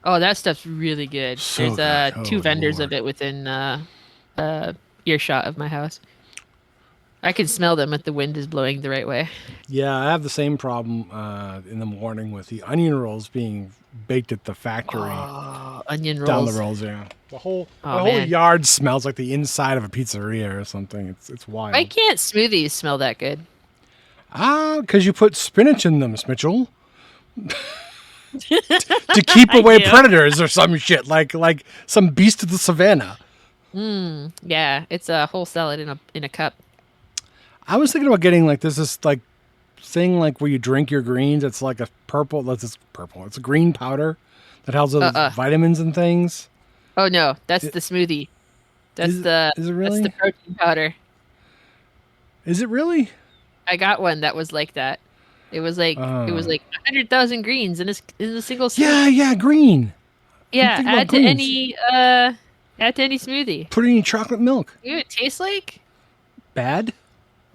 Oh, that stuff's really good. So There's good. two Oh, vendors Lord. of it within earshot of my house. I can smell them if the wind is blowing the right way. Yeah, I have the same problem in the morning with the onion rolls being baked at the factory Oh, onion down the rolls. rolls. Yeah, the whole Oh, the whole man. yard smells like the inside of a pizzeria or something. It's wild. Why can't smoothies smell that good? Because you put spinach in them, Mitchell. To keep I away do. predators or some shit, like some beast of the savannah. Yeah, it's a whole salad in a cup. I was thinking about getting like this like thing like where you drink your greens. It's like a purple. It's purple. It's a green powder that has all those vitamins and things. Oh no, that's the smoothie. That's Is it that's really? the protein powder. Is it really? I got one that was like that. It was like 100,000 greens in a single scoop. Yeah, green. Yeah, thinking about add to greens. any smoothie. Put it in your chocolate milk. You know what it tastes like? Bad?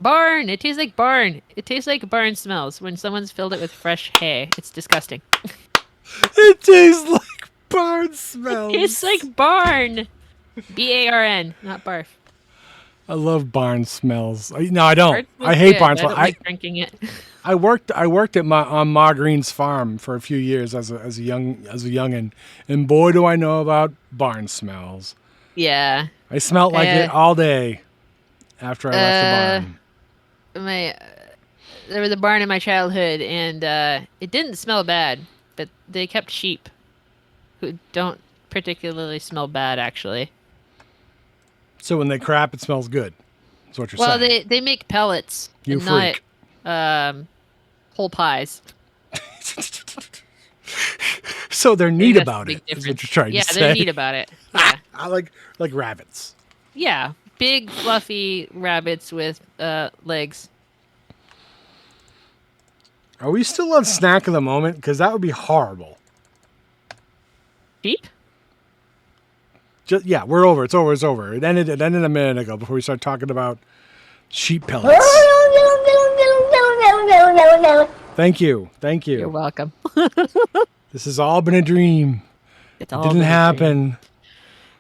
Barn. It tastes like barn. It tastes like barn smells when someone's filled it with fresh hay. It's disgusting. It tastes like barn smells. It's like barn. BARN, not barf. I love barn smells. No, I don't. Barn smells I hate good. barn I smells. don't like drinking it. I worked at on Ma Green's farm for a few years as a youngin, and boy do I know about barn smells. Yeah. I smelled like it all day after I left the barn. There was a barn in my childhood, and it didn't smell bad, but they kept sheep, who don't particularly smell bad, actually. So when they crap, it smells good. That's what you're Well, saying. they make pellets, You and freak. not whole pies. So they're I neat think that's about the it. big Is what difference. you're trying Yeah, to say. they're neat about it. Yeah, I like rabbits. yeah, big fluffy rabbits with legs. Are we still on snack of the moment? Because that would be horrible. Sheep? Yeah, we're over. It's over. It's over. It ended a minute ago before we start talking about sheep pellets. Thank you. You're welcome. This has all been a dream. It's It all didn't been a dream. happen.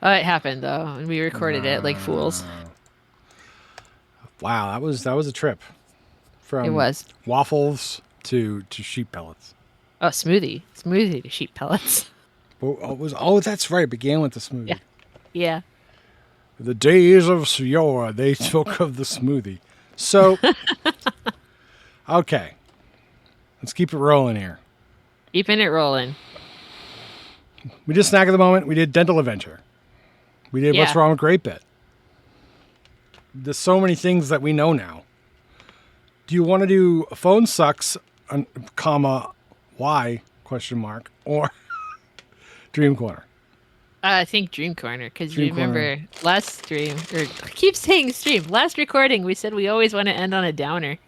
Oh, it happened though, and we recorded it like fools. Wow, that was a trip. From It was. waffles to sheep pellets. Oh, smoothie to sheep pellets. That's right. It began with the smoothie. Yeah. Yeah. The days of yore, they took of the smoothie. So, okay, let's keep it rolling here. Keeping it rolling. We did snack of the moment. We did dental adventure. We did what's Yeah. wrong with Great Bit. There's so many things that we know now. Do you want to do phone sucks, comma, why, question mark, or Dream Corner? I think Dream Corner, because you Dream Corner. remember last stream, or I keep saying stream, last recording, we said we always want to end on a downer.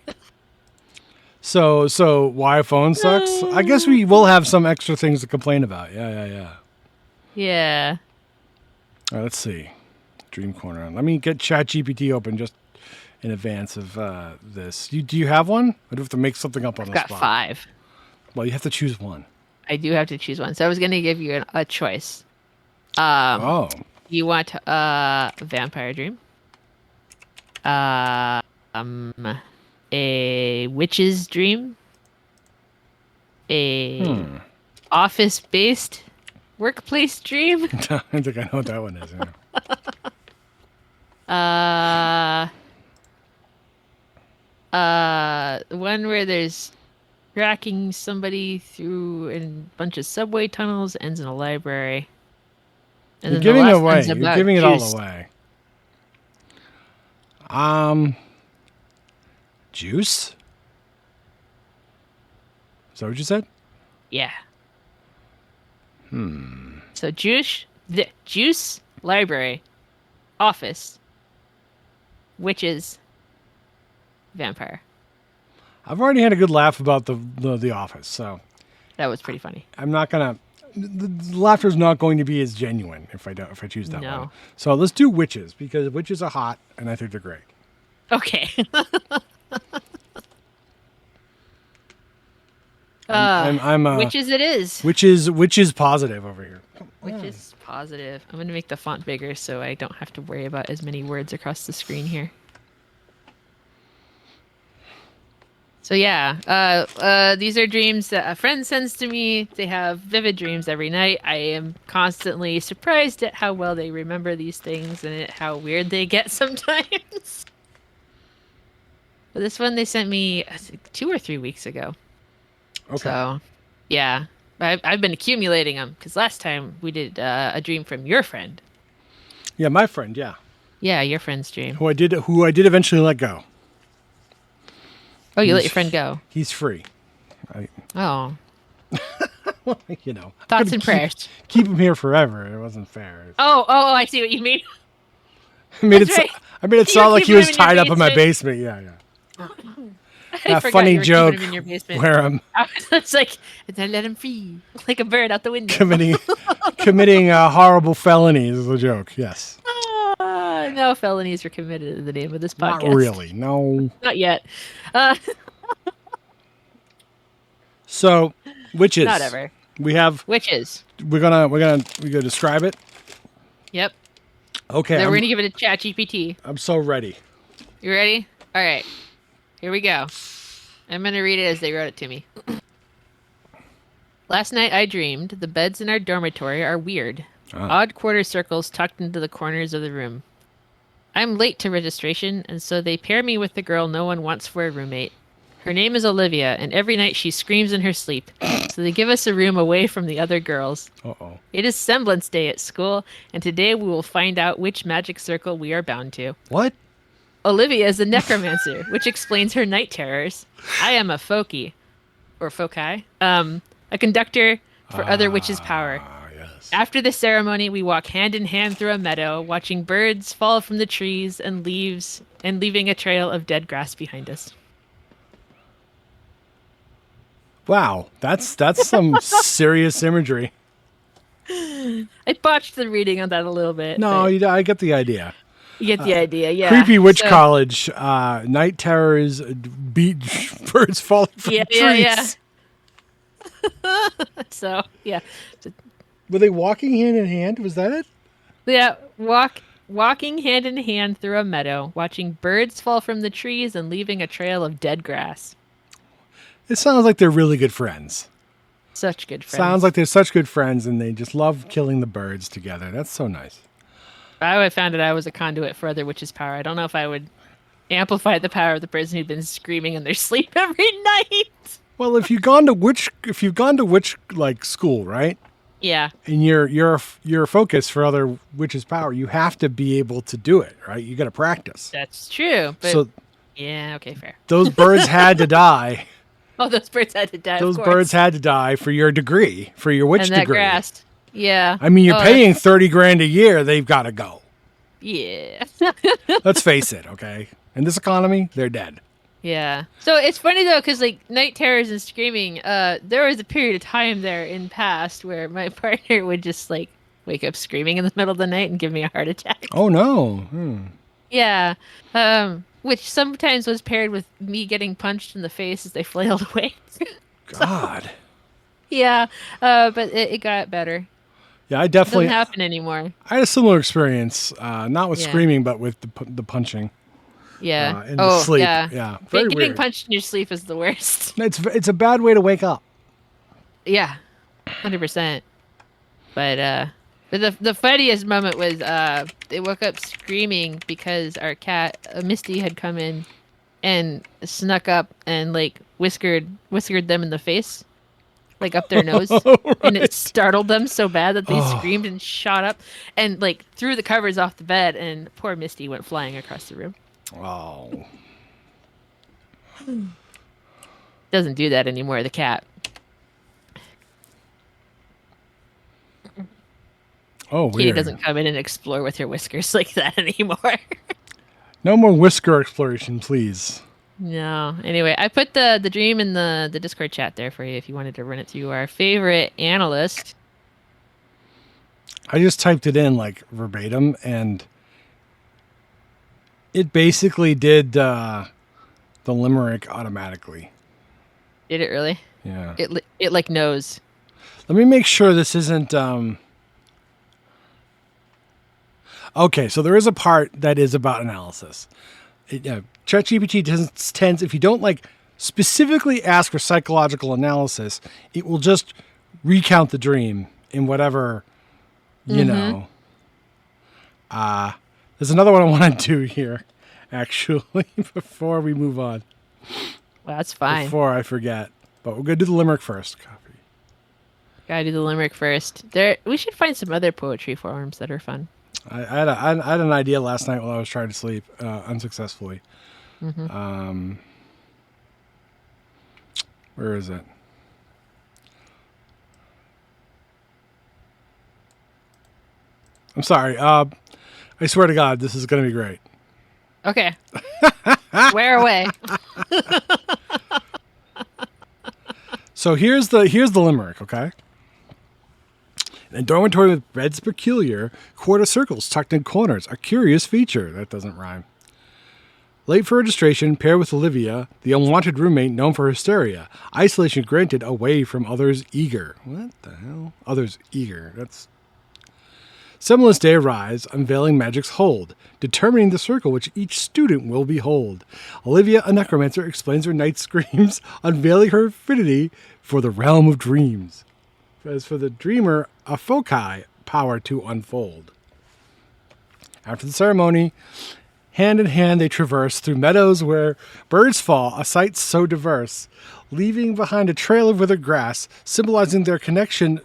So why phone sucks? I guess we will have some extra things to complain about. Yeah. Yeah. All right, let's see. Dream Corner. Let me get ChatGPT open just in advance of this. Do you have one? I do have to make something up on I've the got spot. 5. Well, you have to choose one. I do have to choose one. So I was going to give you a choice. Oh. You want Vampire Dream? A Witch's Dream? A office-based workplace dream? I think I know what that one is. Yeah. One where there's tracking somebody through a bunch of subway tunnels, ends in a library. And You're then giving the it last away. one's You're about giving it all juice. away. Juice? Is that what you said? Yeah. So juice, library, office, witches, vampire. I've already had a good laugh about the Office, so That was pretty funny. I'm not gonna. The laughter is not going to be as genuine if I choose that No. one. So let's do witches because witches are hot and I think they're great. Okay. I'm witches it is. witches positive over here. Which is positive. I'm going to make the font bigger so I don't have to worry about as many words across the screen here. So yeah, these are dreams that a friend sends to me. They have vivid dreams every night. I am constantly surprised at how well they remember these things and at how weird they get sometimes. But this one they sent me I think, 2 or 3 weeks ago. Okay. So, yeah, I've been accumulating them because last time we did a dream from your friend. Yeah, my friend. Yeah, Yeah, your friend's dream. who I did eventually let go. Oh, you let your friend go. He's free. Oh, You know, thoughts and prayers. Keep him here forever. It wasn't fair. Oh, I see what you mean. I made That's right. I made it You sound like he keep was him in your tied up in my basement. basement. Yeah. I That forgot funny you were keeping joke him in your basement. where It's like, and then let him free, like a bird out the window. committing horrible felonies is a joke. Yes. No felonies were committed in the name of this podcast. Not really. No. Not yet. So, witches. Not ever. Witches. We're gonna describe it. Yep. Okay. Then we're gonna give it a chat GPT. I'm so ready. You ready? All right. Here we go. I'm gonna read it as they wrote it to me. Last night I dreamed the beds in our dormitory are weird. Odd quarter circles tucked into the corners of the room. I'm late to registration, and so they pair me with the girl no one wants for a roommate. Her name is Olivia, and every night she screams in her sleep. So they give us a room away from the other girls. Uh-oh. It is Semblance Day at school, and today we will find out which magic circle we are bound to. What? Olivia is a necromancer, which explains her night terrors. I am a foci, a conductor for other witches' power. Yes. After the ceremony, we walk hand in hand through a meadow, watching birds fall from the trees and leaves, and leaving a trail of dead grass behind us. Wow, that's some serious imagery. I botched the reading on that a little bit. No, but I get the idea. you get the idea, yeah. Creepy witch So- college, night terrors, beat birds falling from trees. Yeah. So, yeah. Were they walking hand in hand? Was that it? Yeah, walking hand in hand through a meadow, watching birds fall from the trees and leaving a trail of dead grass. It sounds like they're really good friends. Such good friends. Sounds like they're such good friends and they just love killing the birds together. That's so nice. If I would have found that I was a conduit for other witches' power, I don't know if I would amplify the power of the person who'd been screaming in their sleep every night. Well, if you've gone to witch like school, right? Yeah. And you're a focus for other witches' power, you have to be able to do it, right? You got to practice. That's true. But So yeah, okay, fair. those birds had to die. Oh, those birds had to die. Those of course. birds had to die for your degree, for your witch and that degree. grass. Yeah. I mean, you're Oh, paying $30,000 a year. They've got to go. Yeah. Let's face it, okay? In this economy, they're dead. Yeah. So it's funny though, because like night terrors and screaming, there was a period of time there in past where my partner would just like wake up screaming in the middle of the night and give me a heart attack. Oh no. Yeah. Which sometimes was paired with me getting punched in the face as they flailed away. God. Yeah. But it got better. Yeah, I It definitely. doesn't happen anymore. I had a similar experience, not with Yeah. screaming, but with the punching. Yeah. In the sleep. Yeah. Yeah. Very Getting weird. punched in your sleep is the worst. It's a bad way to wake up. Yeah. 100%. But the funniest moment was they woke up screaming because our cat Misty had come in and snuck up and like whiskered them in the face, like up their nose, and it startled them so bad that they screamed and shot up and like threw the covers off the bed, and poor Misty went flying across the room. Oh. Doesn't do that anymore, the cat. Oh, Kitty weird. doesn't come in and explore with her whiskers like that anymore. No more whisker exploration, please. No. Anyway, I put the dream in the Discord chat there for you if you wanted to run it through our favorite analyst. I just typed it in like verbatim, and it basically did the limerick automatically. Did it really? Yeah. It like knows. Let me make sure this isn't. Okay, so there is a part that is about analysis. ChatGPT tends, if you don't like specifically ask for psychological analysis, it will just recount the dream in whatever, you know. There's another one I want to do here, actually, before we move on. Well, that's fine. Before I forget. But we're going to do the limerick first. Copy. Gotta do the limerick first. We should find some other poetry forums that are fun. I had an idea last night while I was trying to sleep, unsuccessfully. Where is it? I'm sorry. I swear to God, this is going to be great. Okay. Swear away. So here's the limerick, okay? In a dormitory with beds peculiar, quarter circles tucked in corners, a curious feature. That doesn't rhyme. Late for registration, paired with Olivia, the unwanted roommate known for hysteria. Isolation granted away from others eager. What the hell? Others eager. That's... Semblance day arise, unveiling magic's hold, determining the circle which each student will behold. Olivia, a necromancer, explains her night screams, unveiling her affinity for the realm of dreams. As for the dreamer, a foci power to unfold. After the ceremony, hand in hand they traverse through meadows where birds fall, a sight so diverse, leaving behind a trail of withered grass, symbolizing their connection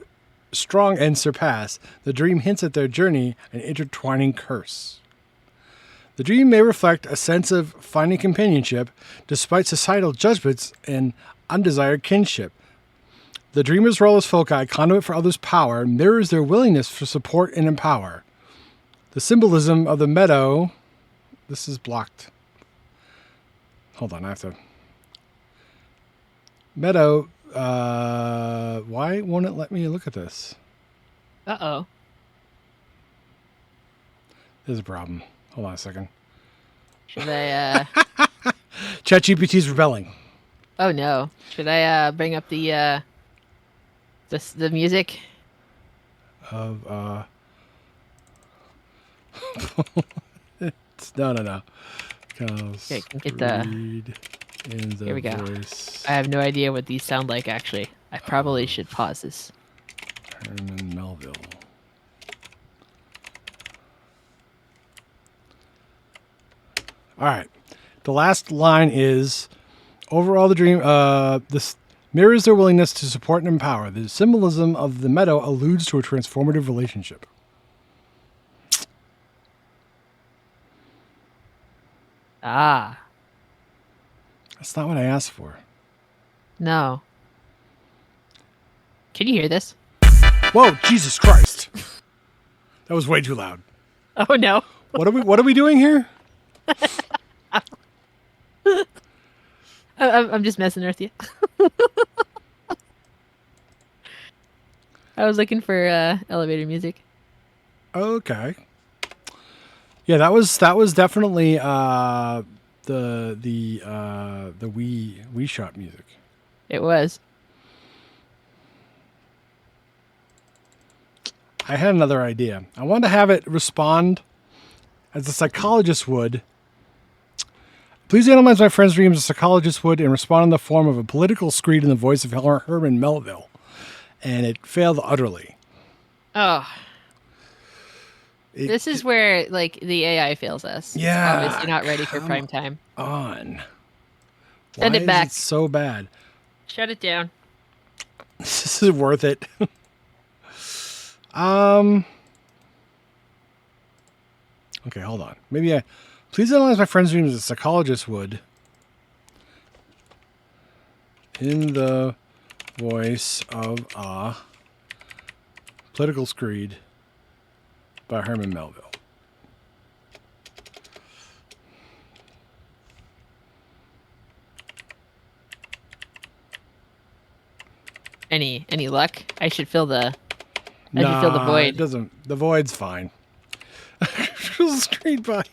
strong and surpass. The dream hints at their journey, an intertwining curse. The dream may reflect a sense of finding companionship despite societal judgments and undesired kinship. The dreamer's role as foci, conduit for others' power, mirrors their willingness for support and empower. The symbolism of the meadow... This is blocked. Hold on, I have to... Meadow... why won't it let me look at this? Uh-oh. There's a problem. Hold on a second. Should I, ChatGPT's rebelling. Oh, no. Should I, bring up the music? Of, No. Okay, can get the... In the Here we go. voice. I have no idea what these sound like, actually. I probably should pause this. Herman Melville. All right. The last line is, overall the dream, this mirrors their willingness to support and empower. The symbolism of the meadow alludes to a transformative relationship. Ah. That's not what I asked for. No. Can you hear this? Whoa, Jesus Christ. That was way too loud. Oh, no. What are we doing here? I'm just messing with you. I was looking for elevator music. Okay. Yeah, that was definitely the Wii Shot music. It was. I had another idea. I wanted to have it respond as a psychologist would. Please analyze my friend's dreams as a psychologist would and respond in the form of a political screed in the voice of Herman Melville. And it failed utterly. Oh. This is where, like, the AI fails us. Yeah. It's obviously not ready for prime time. On. Send it back. Is it so bad? Shut it down. This is worth it. Okay, hold on. Please analyze my friend's dreams as a psychologist would. In the voice of a political screed by Herman Melville. Any luck? I should fill the void. It doesn't. The void's fine. Screed by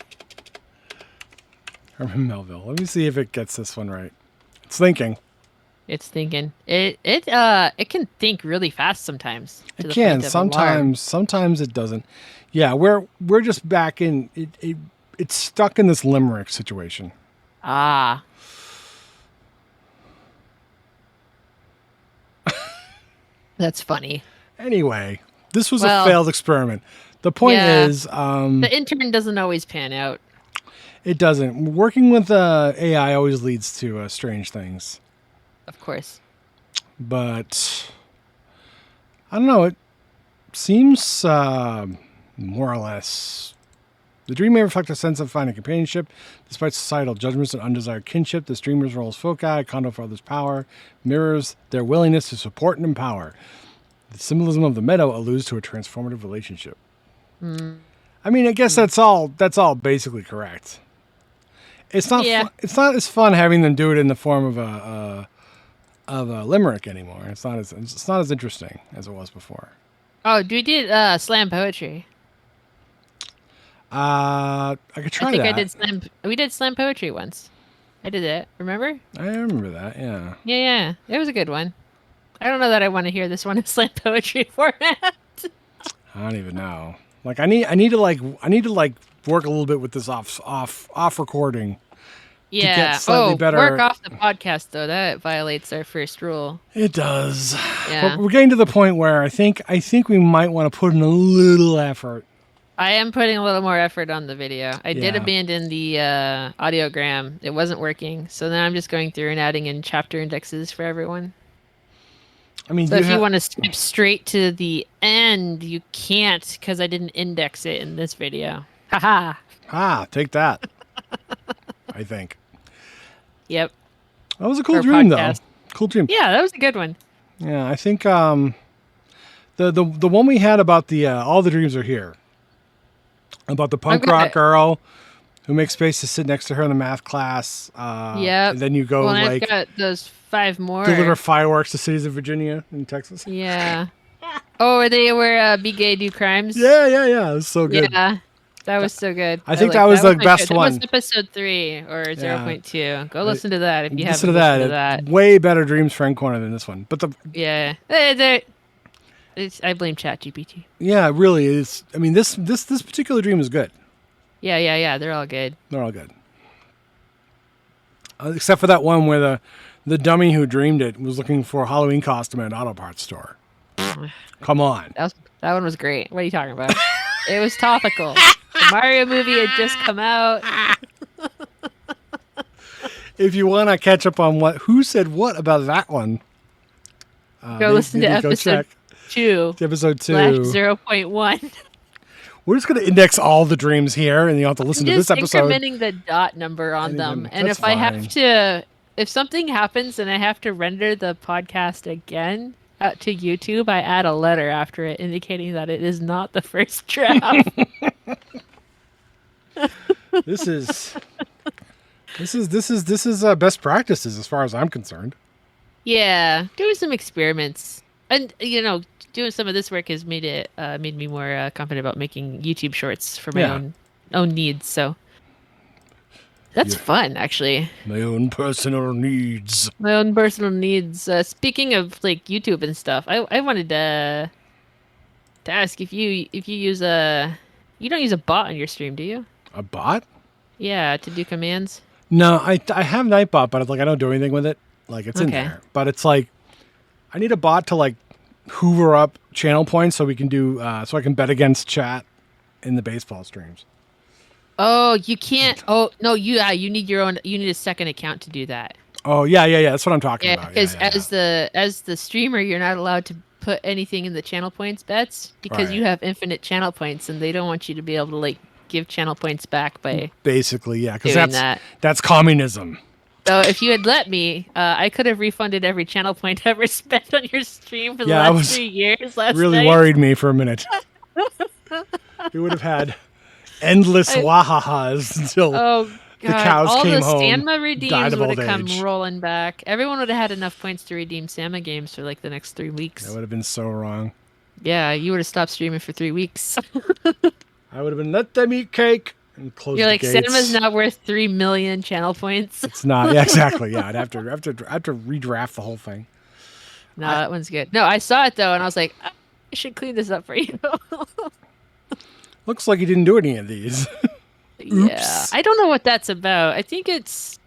Herman Melville. Let me see if it gets this one right. It's thinking. It's thinking. It can think really fast sometimes. It can. Sometimes it doesn't. Yeah, we're just back in it. It's stuck in this limerick situation. Ah. That's funny. Anyway, this was a failed experiment. The point is... the intern doesn't always pan out. It doesn't. Working with AI always leads to strange things. Of course. But... I don't know. It seems more or less... The dream may reflect a sense of finding companionship. Despite societal judgments and undesired kinship, this dreamer's role as foci, a conduit for others' power, mirrors their willingness to support and empower. The symbolism of the meadow alludes to a transformative relationship. I mean, I guess that's all basically correct. It's not. It's not as fun having them do it in the form of a limerick anymore. It's not as interesting as it was before. Oh, we did slam poetry. I could try that. We did slam poetry once. I did it. Remember? I remember that. Yeah. Yeah. It was a good one. I don't know that I want to hear this one in slam poetry format. I don't even know. Like I need to work a little bit with this off recording. Yeah. To get slightly better. Work off the podcast though. That violates our first rule. It does. Yeah. But we're getting to the point where I think we might want to put in a little effort. I am putting a little more effort on the video. I did abandon the audiogram. It wasn't working. So then I'm just going through and adding in chapter indexes for everyone. I mean, so if you want to skip straight to the end, you can't because I didn't index it in this video. Haha. Take that. I think. Yep. That was a cool dream, though. Cool dream. Yeah, that was a good one. Yeah, I think the one we had about the all the dreams are here. About the punk rock girl who makes space to sit next to her in the math class. Yeah. And then you go I've got those 5 more. Deliver fireworks to cities of Virginia and Texas. Yeah. Oh, they were Be Gay, Do Crimes? Yeah. It was so good. Yeah. That was so good. I think that was the best one. That was episode 3 or 0.2. Go listen to that if you haven't listened to that. Way better Dreams Friend Corner than this one. But I blame ChatGPT. Yeah, it really is. I mean, this particular dream is good. Yeah. They're all good. They're all good. Except for that one where the dummy who dreamed it was looking for a Halloween costume at an auto parts store. Come on. That one was great. What are you talking about? It was topical. The Mario movie had just come out. If you want to catch up on who said what about that one, go listen to episode 2. Episode 2. /0.1. We're just going to index all the dreams here, and you have to listen to this episode. Just incrementing the dot number on them. And if if something happens and I have to render the podcast again out to YouTube, I add a letter after it indicating that it is not the first draft. This is best practices as far as I'm concerned. Yeah, doing some experiments, and doing some of this work has made me more confident about making YouTube shorts for my own needs. So that's fun, actually. My own personal needs. Speaking of like YouTube and stuff, I wanted to ask if you use you don't use a bot on your stream, do you? A bot? Yeah, to do commands. No, I have Nightbot, but I don't do anything with it. Like it's in there, but it's like I need a bot to like hoover up channel points so we can do so I can bet against chat in the baseball streams. Oh, you can't. Oh no, you need your own. You need a second account to do that. Oh yeah. That's what I'm talking Yeah, about. because Yeah. as the streamer, you're not allowed to put anything in the channel points bets because Right. you have infinite channel points, and they don't want you to be able to like give channel points back by Basically, yeah, because doing that. that's communism. So if you had let me, I could have refunded every channel point ever spent on your stream for the Yeah, I last was 3 years last really night. worried me for a minute. We would have had endless I- wahahas until oh the God, cows all came the home, Sanma died redeems of would old have come age. rolling back. Everyone would have had enough points to redeem Sanma games for like the next 3 weeks. That would have been so wrong. Yeah, you would have stopped streaming for 3 weeks. I would have been let them eat cake and close You're the like, gates. Sanma's not worth 3 million channel points. It's not. Yeah, exactly. Yeah, I'd have to redraft the whole thing. No, that one's good. No, I saw it though, and I was like, "Ah, I should clean this up for you." Looks like you didn't do any of these. Yeah, I don't know what that's about. I think it's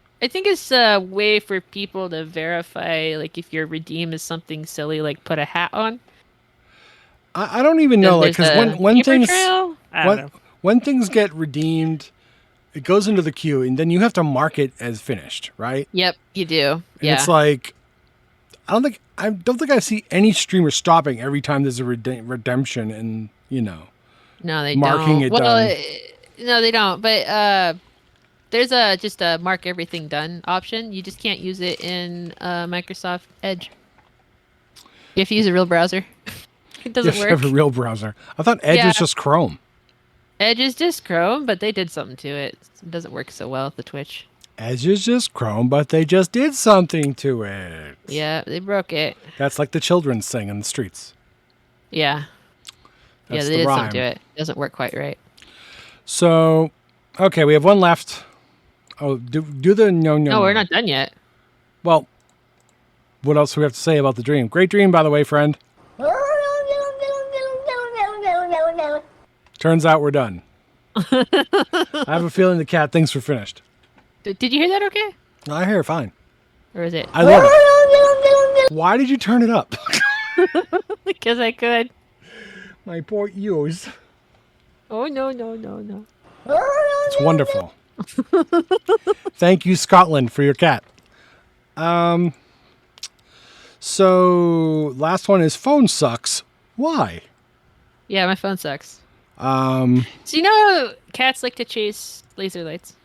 a way for people to verify, like, if your redeem is something silly, like put a hat on. I don't even know, Then like, there's because a when paper things trail. I don't know. when things get redeemed, it goes into the queue, and then you have to mark it as finished, right? Yep, you do. And Yeah. it's like, I don't think I see any streamer stopping every time there's a redemption, and No, they marking don't. it Well, done. no, they don't. But there's just a mark everything done option. You just can't use it in Microsoft Edge. You have to use a real browser. It You doesn't have to have a work. real browser. I thought Edge Yeah. was just Chrome. Edge is just Chrome, but they did something to it. It doesn't work so well with the Twitch. Edge is just Chrome, but they just did something to it. Yeah, they broke it. That's like the children's thing in the streets. Yeah. That's They the did rhyme. something to it. It doesn't work quite right. So, okay, we have one left. Oh, do the no. No, we're not done yet. Well, what else do we have to say about the dream? Great dream, by the way, friend. Turns out we're done. I have a feeling the cat thinks we're finished. Did you hear that okay? I hear it fine. Or is it? I love it. Why did you turn it up? Because I could. My poor ears. Oh, no, no, no, no. It's wonderful. Thank you, Scotland, for your cat. So last one is phone sucks. Why? Yeah, my phone sucks. So you know how cats like to chase laser lights?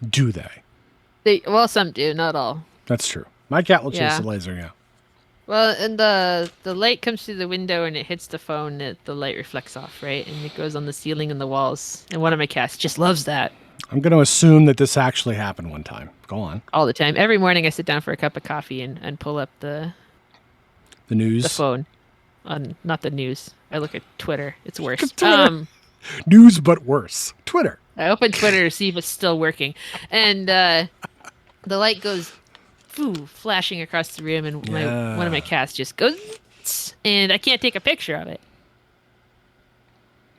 Do they? Well, some do, not all. That's true. My cat will chase Yeah. the laser, yeah. Well, and the light comes through the window and it hits the phone. The light reflects off, right? And it goes on the ceiling and the walls. And one of my cats just loves that I'm going to assume that this actually happened one time. Go on. all the time. Every morning I sit down for a cup of coffee and pull up The news. the phone. Not the news. I look at Twitter. It's worse. Twitter. News, but worse. Twitter. I open Twitter to see if it's still working, and the light goes, flashing across the room, and one of my cats just goes, and I can't take a picture of it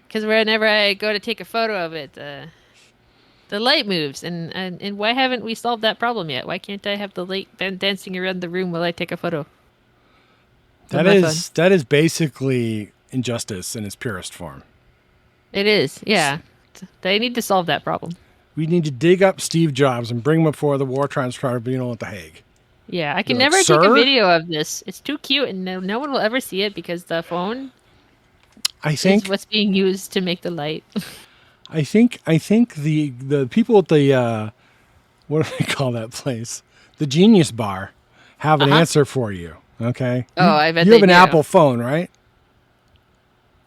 because whenever I go to take a photo of it, the light moves, and why haven't we solved that problem yet? Why can't I have the light dancing around the room while I take a photo? That my is basically injustice in its purest form. It is, yeah. They need to solve that problem. We need to dig up Steve Jobs and bring him before the War Crimes Tribunal at The Hague. Yeah, I can You're like, never take a "Sir?" video of this. It's too cute, and no one will ever see it because the phone I is think what's being used to make the light. I think the people at the what do they call that place? The Genius Bar have an answer for you. Okay. Oh, I bet you they have an do. Apple phone, right?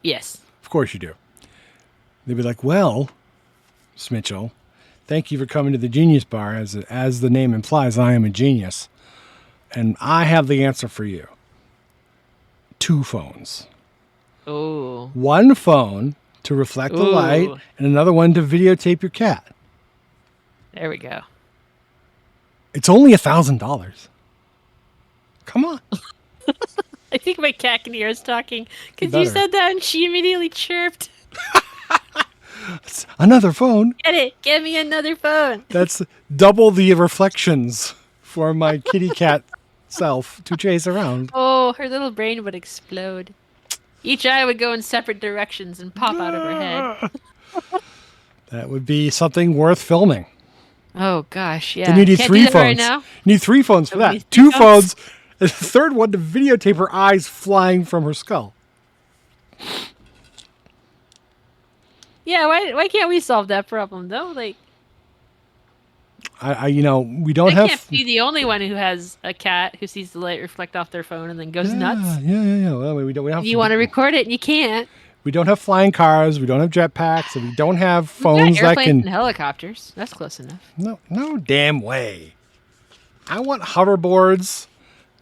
Yes. Of course you do. They'd be like, "Well, Miss Mitchell, thank you for coming to the Genius Bar. As the name implies, I am a genius, and I have the answer for you. 2 phones. Oh. One phone to reflect the light, Ooh. and another one to videotape your cat. There we go. It's only $1,000. Come on." I think my cat can hear us talking because better. you said that and she immediately chirped. It's another phone. Get it? Give me another phone. That's double the reflections for my kitty cat self to chase around. Oh, her little brain would explode. Each eye would go in separate directions and pop out of her head. That would be something worth filming. Oh gosh, yeah. Then you need Can't 3 do that phones. right now. You need 3 phones for Nobody that. needs 2 3 phones? phones. And the third one to videotape her eyes flying from her skull. Yeah, why can't we solve that problem though? Like, We don't I have. can't be the only one who has a cat who sees the light reflect off their phone and then goes nuts. Yeah. Well, we don't have. And you want to record it and you can't. We don't have flying cars. We don't have jetpacks, and we don't have We've got phones that airplanes can. and helicopters. That's close enough. No damn way. I want hoverboards,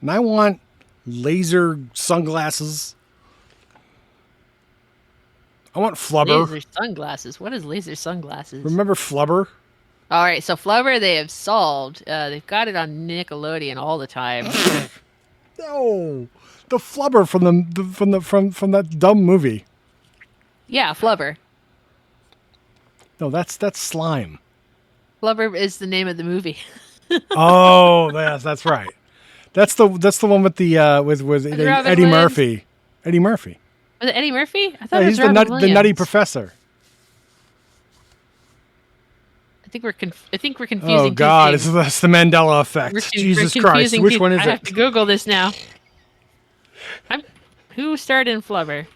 and I want laser sunglasses. I want flubber. Laser sunglasses. What is laser sunglasses? Remember flubber? All right, so Flubber they have solved. They've got it on Nickelodeon all the time. No, the flubber from that dumb movie. Yeah, Flubber. No, that's slime. Flubber is the name of the movie. Oh, yes, that's right. That's the one with the with Robin Eddie Williams. Murphy. Eddie Murphy. Was it Eddie Murphy? I thought Yeah, it was he's the Robin Williams. nutty professor. I think we're confusing. Oh two God, things. that's the Mandela effect. We're Jesus we're Christ, confusing which two- one is I have it? to Google this now. Who starred in Flubber?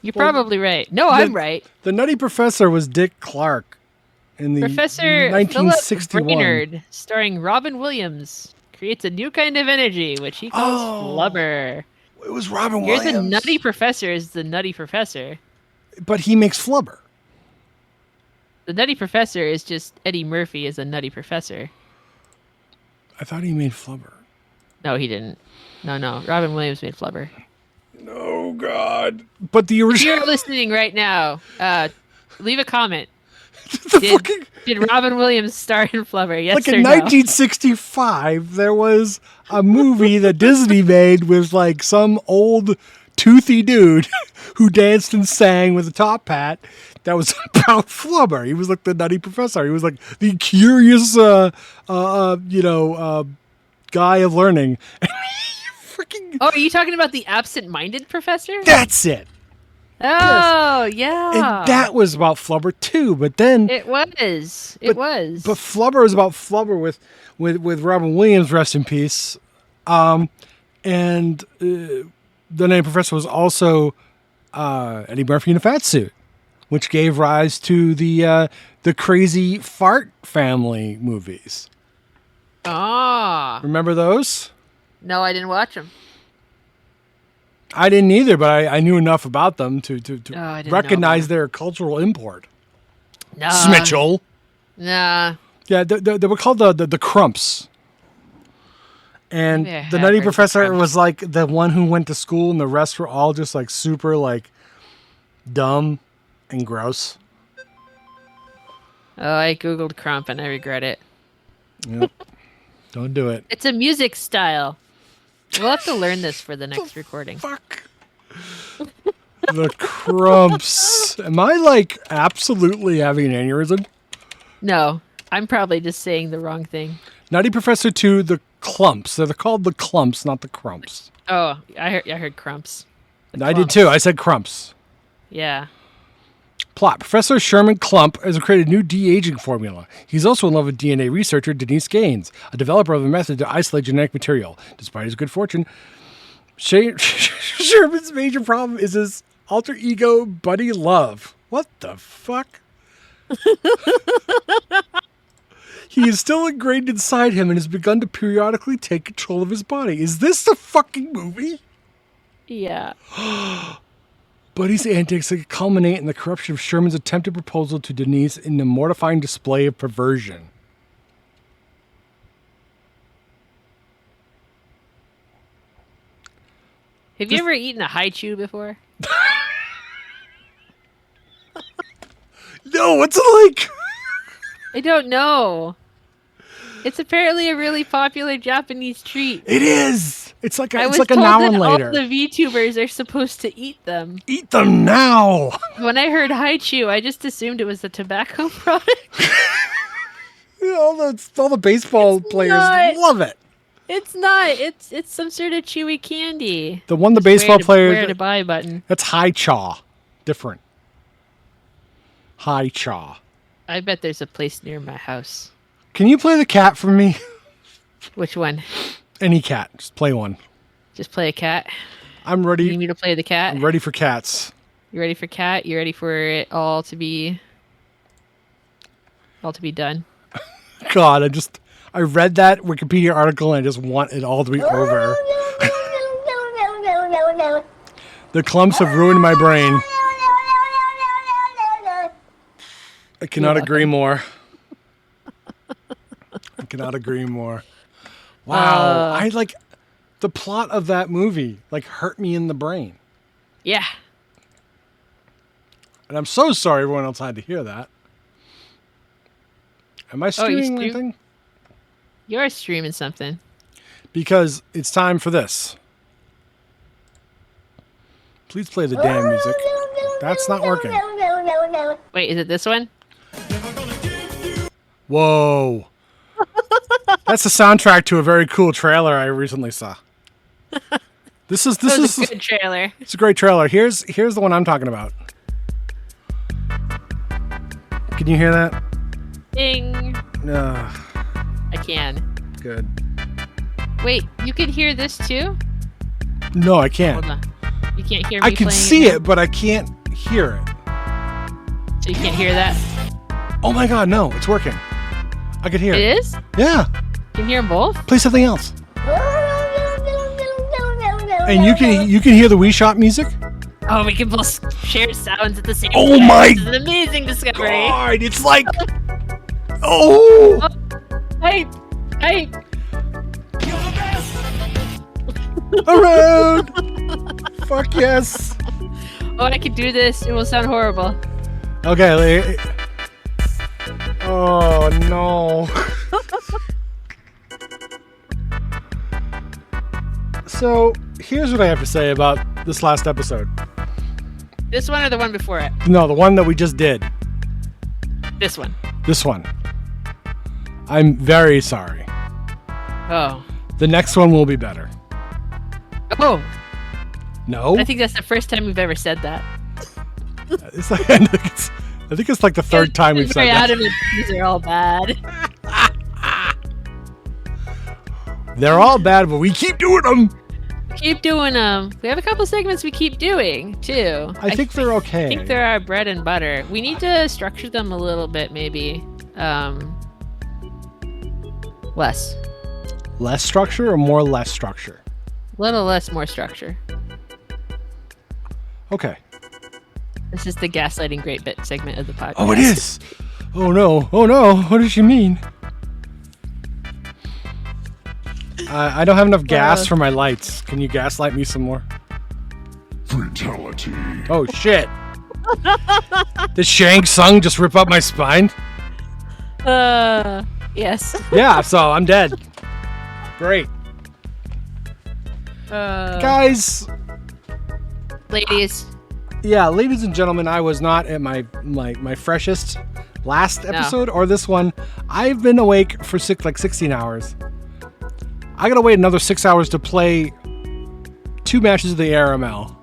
You're probably right. No, I'm right. The nutty professor was Dick Clark in the Professor 1961. Philip Brainerd, starring Robin Williams, creates a new kind of energy, which he calls flubber. It was Robin You're Williams. the nutty professor is the nutty professor. But he makes flubber. The nutty professor is just Eddie Murphy as a nutty professor. I thought he made flubber. No, he didn't. No. Robin Williams made flubber. Oh God! But the If original. you're listening right now, leave a comment. the fucking, Did Robin Williams star in Flubber? Yes like or in no? 1965, there was a movie that Disney made with like some old toothy dude who danced and sang with a top hat. That was about flubber. He was like the nutty professor. He was like the curious, guy of learning. Freaking. Oh, are you talking about the absent-minded professor? That's it. Oh, yeah. And that was about flubber too. But then It was. It was. But flubber is about flubber with Robin Williams, rest in peace. And the name professor was also Eddie Murphy in a fat suit, which gave rise to the crazy fart family movies. Ah. Remember those? No, I didn't watch them. I didn't either, but I knew enough about them to I didn't know recognize about their cultural import. No. Smitchell. Nah. Yeah, they were called the Crumps. And Maybe I the have nutty heard of the professor Crumps. was like the one who went to school, and the rest were all just like super like dumb and gross. Oh, I googled crump and I regret it. Yep. Don't do it. It's a music style. We'll have to learn this for the next recording. Fuck. The Crumps. Am I like absolutely having an aneurysm? No, I'm probably just saying the wrong thing. Nutty Professor 2, the Clumps. They're called the Clumps, not the Crumps. Oh, I heard crumps. The I did clumps. too. I said Crumps. Yeah. Plot. Professor Sherman Klump has created a new de-aging formula. He's also in love with DNA researcher Denise Gaines, a developer of a method to isolate genetic material. Despite his good fortune, Sherman's major problem is his alter ego, Buddy Love. What the fuck? He is still ingrained inside him and has begun to periodically take control of his body. Is this the fucking movie? Yeah. Buddy's antics culminate in the corruption of Sherman's attempted proposal to Denise in a mortifying display of perversion. Have you ever eaten a high chew before? No, what's it like? I don't know. It's apparently a really popular Japanese treat. It is. It's like I a, was it's like a told now that and later. all the VTubers are supposed to eat them. Eat them now. When I heard haichu, I just assumed it was a tobacco product. all the baseball players not. love it. It's not. It's some sort of chewy candy. The one the Just baseball where players to buy button. that's high chaw. Different. High chaw. I bet there's a place near my house. Can you play the cat for me? Which one? Any cat. Just play one. Just play a cat. I'm You ready. need me to play the cat? I'm ready for cats. You ready for cat? You ready for it all to be done? God, I read that Wikipedia article and I just want it all to be over. The clumps have ruined my brain. I cannot agree more. I cannot agree more. Wow. I like the plot of that movie hurt me in the brain. Yeah. And I'm so sorry everyone else had to hear that. Am I streaming anything? You're streaming something. Because it's time for this. Please play the damn music. That's not working. Wait, is it this one? Whoa. That's the soundtrack to a very cool trailer I recently saw. This is a good trailer. It's a great trailer. Here's the one I'm talking about. Can you hear that? Ding. I can. Good. Wait, you can hear this too? No, I can't. Hold on. You can't hear me I can playing see now? it, but I can't hear it. So you can't hear that? Oh my god, no, it's working. I could hear it. It is? Yeah. Can you hear them both? Play something else. And you can hear the Wii Shop music? Oh, we can both share sounds at the same time. Oh my This is an amazing discovery. God, it's like oh. Hey. Around. Fuck yes. Oh, I could do this. It will sound horrible. Okay. Oh no. So here's what I have to say about this last episode. This one or the one before it? No, the one that we just did. This one. This one. I'm very sorry. Oh. The next one will be better. Oh. No? I think that's the first time we've ever said that. It's like, I think it's like the third time we've said very that. adamant these are all bad. They're all bad, but we keep doing them. Keep doing them. We have a couple segments we keep doing too. I think they're okay. I think they're our bread and butter. We need to structure them a little bit, maybe. Less. Less structure or more less structure? A little less, more structure. Okay. This is the gaslighting great bit segment of the podcast. Oh, it is. Oh no. Oh no. What does she mean? I don't have enough gas for my lights. Can you gaslight me some more? Fatality. Oh shit. Did Shang Tsung just rip up my spine? Yes. Yeah, so I'm dead. Great. Guys. Ladies. Yeah, ladies and gentlemen, I was not at my freshest last episode or this one. I've been awake for 16 hours. I gotta wait another 6 hours to play 2 matches of the ARML.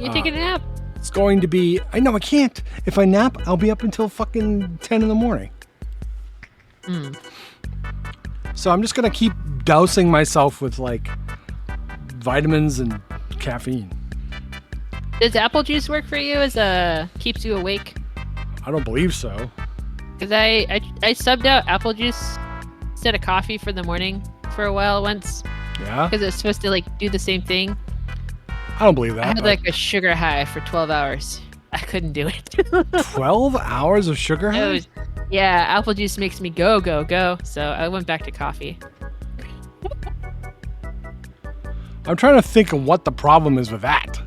You taking a nap? It's going to be... I know, I can't. If I nap, I'll be up until fucking 10 in the morning. So I'm just gonna keep dousing myself with, vitamins and caffeine. Does apple juice work for you as keeps you awake? I don't believe so. Because I subbed out apple juice instead of coffee for the morning for a while once. Yeah? Because it's supposed to do the same thing. I don't believe that. I had but a sugar high for 12 hours. I couldn't do it. 12 hours of sugar high? Yeah, apple juice makes me go. So I went back to coffee. I'm trying to think of what the problem is with that.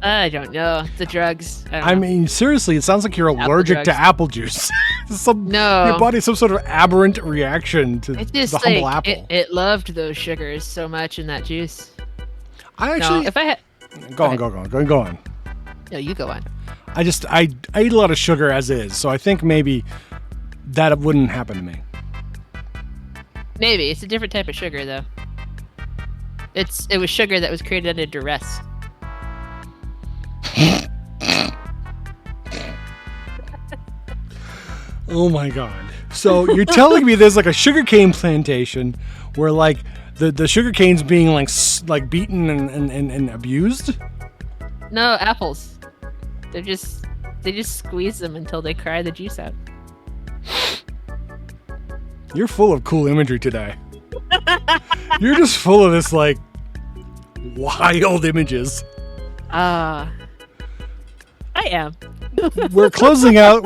I don't know. The drugs. I mean, seriously, it sounds like you're allergic to drugs. apple juice. No. Your body has some sort of aberrant reaction to It's just the humble apple. It loved those sugars so much in that juice. I actually... No, if I had... Go on. No, you go on. I eat a lot of sugar as is, so I think maybe that wouldn't happen to me. Maybe. It's a different type of sugar, though. It was sugar that was created under duress. Oh my god. So you're telling me there's like a sugarcane plantation where like the sugarcane's being like beaten and abused? No, apples. They just squeeze them until they cry the juice out. You're full of cool imagery today. You're just full of this like wild images. I am. We're closing out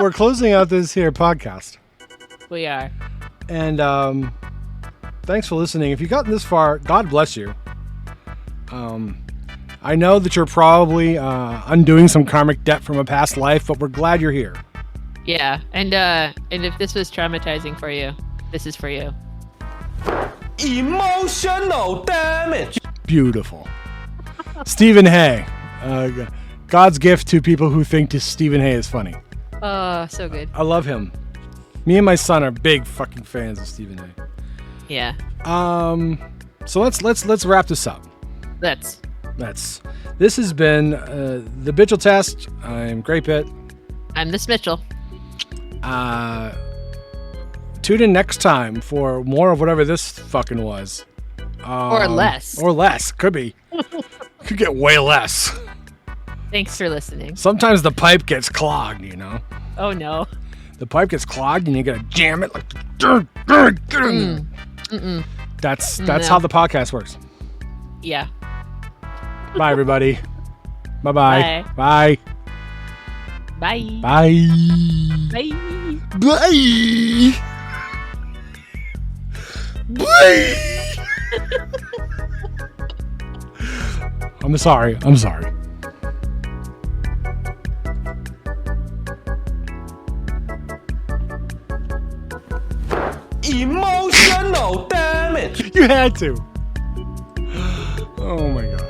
this here podcast. We are. And thanks for listening. If you've gotten this far, God bless you. I know that you're probably undoing some karmic debt from a past life, but we're glad you're here. Yeah, and if this was traumatizing for you, this is for you. Emotional damage. Beautiful. Stephen Hay. God's gift to people who think Stephen Hay is funny. Oh, so good. I love him. Me and my son are big fucking fans of Stephen Hay. Yeah. So let's wrap this up. This has been the Bitchell Test. I'm Great Bit. I'm Miss Mitchell. Tune in next time for more of whatever this fucking was. Or less. Or less. Could be. Could get way less. Thanks for listening. Sometimes the pipe gets clogged, you know. Oh no. The pipe gets clogged and you gotta jam it like. That's No. how the podcast works. Yeah. Bye, everybody. Bye-bye. Bye. Bye. Bye. Bye. Bye. Bye. Bye. I'm sorry. Emotional damage. You had to. Oh my god.